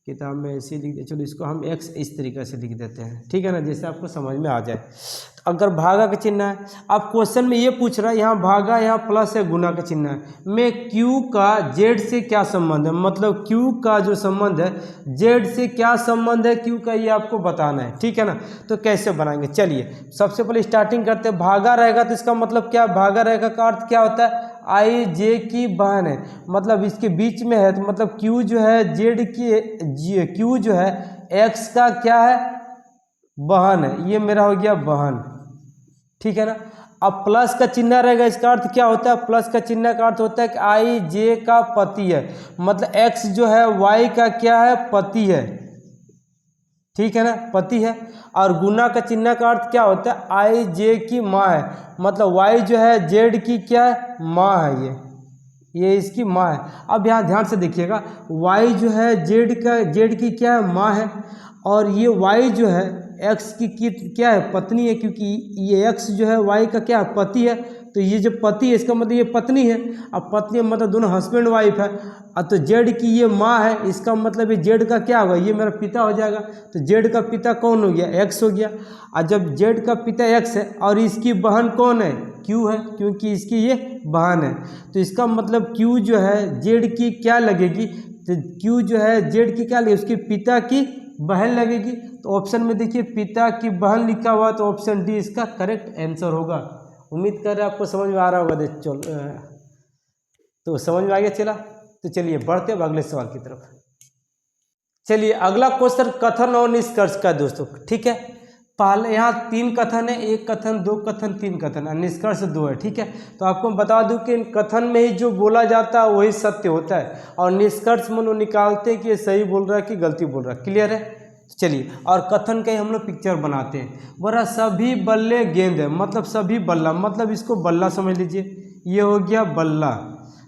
किताब में ऐसे ही लिख दे, चलो इसको हम X इस तरीके से लिख देते हैं। ठीक है ना, जैसे आपको समझ में आ जाए। तो अगर भागा का चिन्ह है, अब क्वेश्चन में ये पूछ रहा है, यहाँ भागा, यहाँ प्लस है, गुना का चिन्ह है, में Q का Z से क्या संबंध है, मतलब Q का जो संबंध है Z से क्या संबंध है Q का, ये आपको बताना है। ठीक है ना। तो कैसे बनाएंगे, चलिए सबसे पहले स्टार्टिंग करते हैं। भागा रहेगा तो इसका मतलब क्या, भागा रहेगा का अर्थ क्या होता है, I J की बहन है, मतलब इसके बीच में है, तो मतलब Q जो है Z की, Q जो है X का क्या है, बहन है, ये मेरा हो गया बहन। ठीक है ना। अब प्लस का चिन्ह रहेगा, इसका अर्थ क्या होता है, प्लस का चिन्ह का अर्थ होता है कि I J का पति है, मतलब X जो है Y का क्या है, पति है। ठीक है ना, पति है। और गुना का चिन्ह का अर्थ क्या होता है, I J की माँ है, मतलब Y जो है Z की क्या है, माँ है, ये इसकी माँ है। अब यहाँ ध्यान से देखिएगा, Y जो है Z की क्या है, माँ है, और ये Y जो है X की क्या है, पत्नी है, क्योंकि ये X जो है Y का क्या है, पति है। तो ये जो पति है इसका मतलब ये पत्नी है। अब पत्नी मतलब दोनों हस्बैंड वाइफ है। अब तो Z की ये माँ है, इसका मतलब ये Z का क्या होगा, ये मेरा पिता हो जाएगा। तो Z का पिता कौन हो गया, X हो गया। और जब Z का पिता X है और इसकी बहन कौन है, Q है, क्योंकि इसकी ये बहन है। तो इसका मतलब Q जो है Z की क्या लगेगी, तो Q जो है Z की क्या लगेगी, उसके पिता की बहन लगेगी। तो ऑप्शन में देखिए पिता की बहन लिखा हुआ, तो ऑप्शन डी इसका करेक्ट आंसर होगा। उम्मीद कर रहे हैं आपको समझ में आ रहा होगा। तो समझ में आ गया। चला, तो चलिए बढ़ते हैं अगले सवाल की तरफ। चलिए अगला क्वेश्चन कथन और निष्कर्ष का दोस्तों। ठीक है, पहले यहाँ 3 कथन है, 1 कथन, 2 कथन, 3 कथन, और निष्कर्ष 2 है। ठीक है, तो आपको बता दूं कि इन कथन में ही जो बोला जाता है वही सत्य होता है, और निष्कर्ष में लोग निकालते हैं कि ये सही बोल रहा है कि गलती बोल रहा है। क्लियर है। चलिए, और कथन का ही हम लोग पिक्चर बनाते हैं। बोला सभी बल्ले गेंद है, मतलब सभी बल्ला, मतलब इसको बल्ला समझ लीजिए, ये हो गया बल्ला।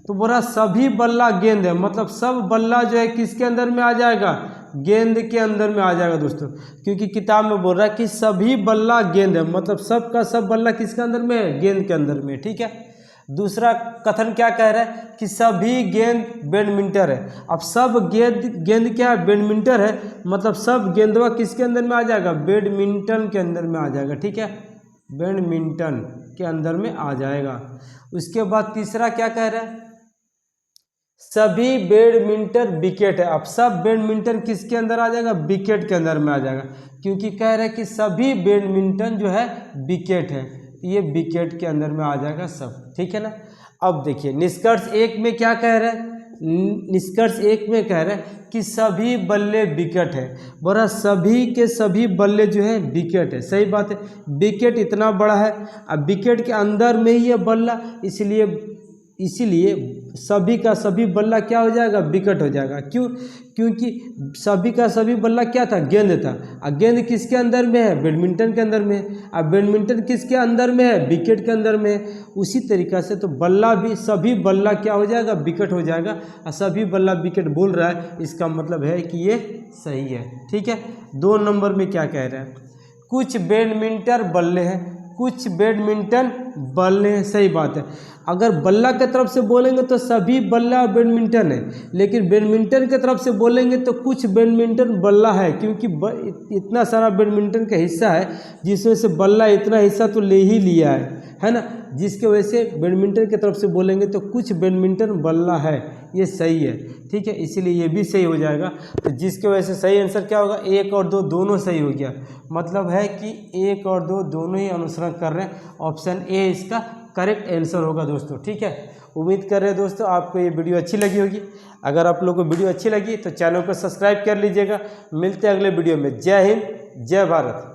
तो बोला सभी बल्ला गेंद है, मतलब सब बल्ला जो है किसके अंदर में आ जाएगा, गेंद के अंदर में आ जाएगा दोस्तों, क्योंकि किताब में बोल रहा है कि सभी बल्ला गेंद है, मतलब सब का सब बल्ला किसके अंदर में है, गेंद के अंदर में। ठीक है। दूसरा कथन क्या कह रहा है कि सभी गेंद बैडमिंटन है। अब सब गेंद क्या है, बैडमिंटन है, मतलब सब गेंदवा किसके अंदर में आ जाएगा, बैडमिंटन के अंदर में आ जाएगा। ठीक है, बैडमिंटन के अंदर में आ जाएगा। उसके बाद तीसरा क्या कह रहा है, सभी बैडमिंटन विकेट है। अब सब बैडमिंटन किसके अंदर आ जाएगा, विकेट के अंदर में आ जाएगा, क्योंकि कह रहा है कि सभी बैडमिंटन जो है विकेट है, ये विकेट के अंदर में आ जाएगा सब। ठीक है ना। अब देखिए निष्कर्ष 1 में क्या कह रहा है, निष्कर्ष एक में कह रहे हैं कि सभी बल्ले विकेट है। बोला सभी के सभी बल्ले जो है विकेट है, सही बात है। विकेट इतना बड़ा है, अब विकेट के अंदर में ही है बल्ला, इसीलिए सभी का सभी बल्ला क्या हो जाएगा, विकेट हो जाएगा। क्यों? क्योंकि सभी का सभी बल्ला क्या था, गेंद था। अब गेंद किसके अंदर में है, बैडमिंटन के अंदर में। अब बैडमिंटन किसके अंदर में है, विकेट के अंदर में। उसी तरीक़ा से तो बल्ला भी, सभी बल्ला क्या हो जाएगा, विकेट हो जाएगा। और सभी बल्ला विकेट बोल रहा है, इसका मतलब है कि ये सही है। ठीक है, 2 नंबर में क्या कह रहे हैं, कुछ बैडमिंटन बल्ले हैं, कुछ बैडमिंटन बल्ले हैं, सही बात है। अगर बल्ला के तरफ से बोलेंगे तो सभी बल्ला बैडमिंटन है, लेकिन बैडमिंटन के तरफ से बोलेंगे तो कुछ बैडमिंटन बल्ला है, क्योंकि इतना सारा बैडमिंटन का हिस्सा है जिसमें से बल्ला इतना हिस्सा तो ले ही लिया है ना। जिसके वजह से बैडमिंटन की तरफ से बोलेंगे तो कुछ बैडमिंटन बल्ला है, ये सही है। ठीक है, इसीलिए ये भी सही हो जाएगा। तो जिसके वजह से सही आंसर क्या होगा, 1 और 2 दोनों सही हो गया। मतलब है कि 1 और 2 दोनों ही अनुसरण कर रहे हैं। ऑप्शन ए इसका करेक्ट आंसर होगा दोस्तों। ठीक है, उम्मीद कर रहे हैं दोस्तों आपको ये वीडियो अच्छी लगी होगी। अगर आप लोगों को वीडियो अच्छी लगी तो चैनल को सब्सक्राइब कर लीजिएगा। मिलते हैं अगले वीडियो में। जय हिंद, जय भारत।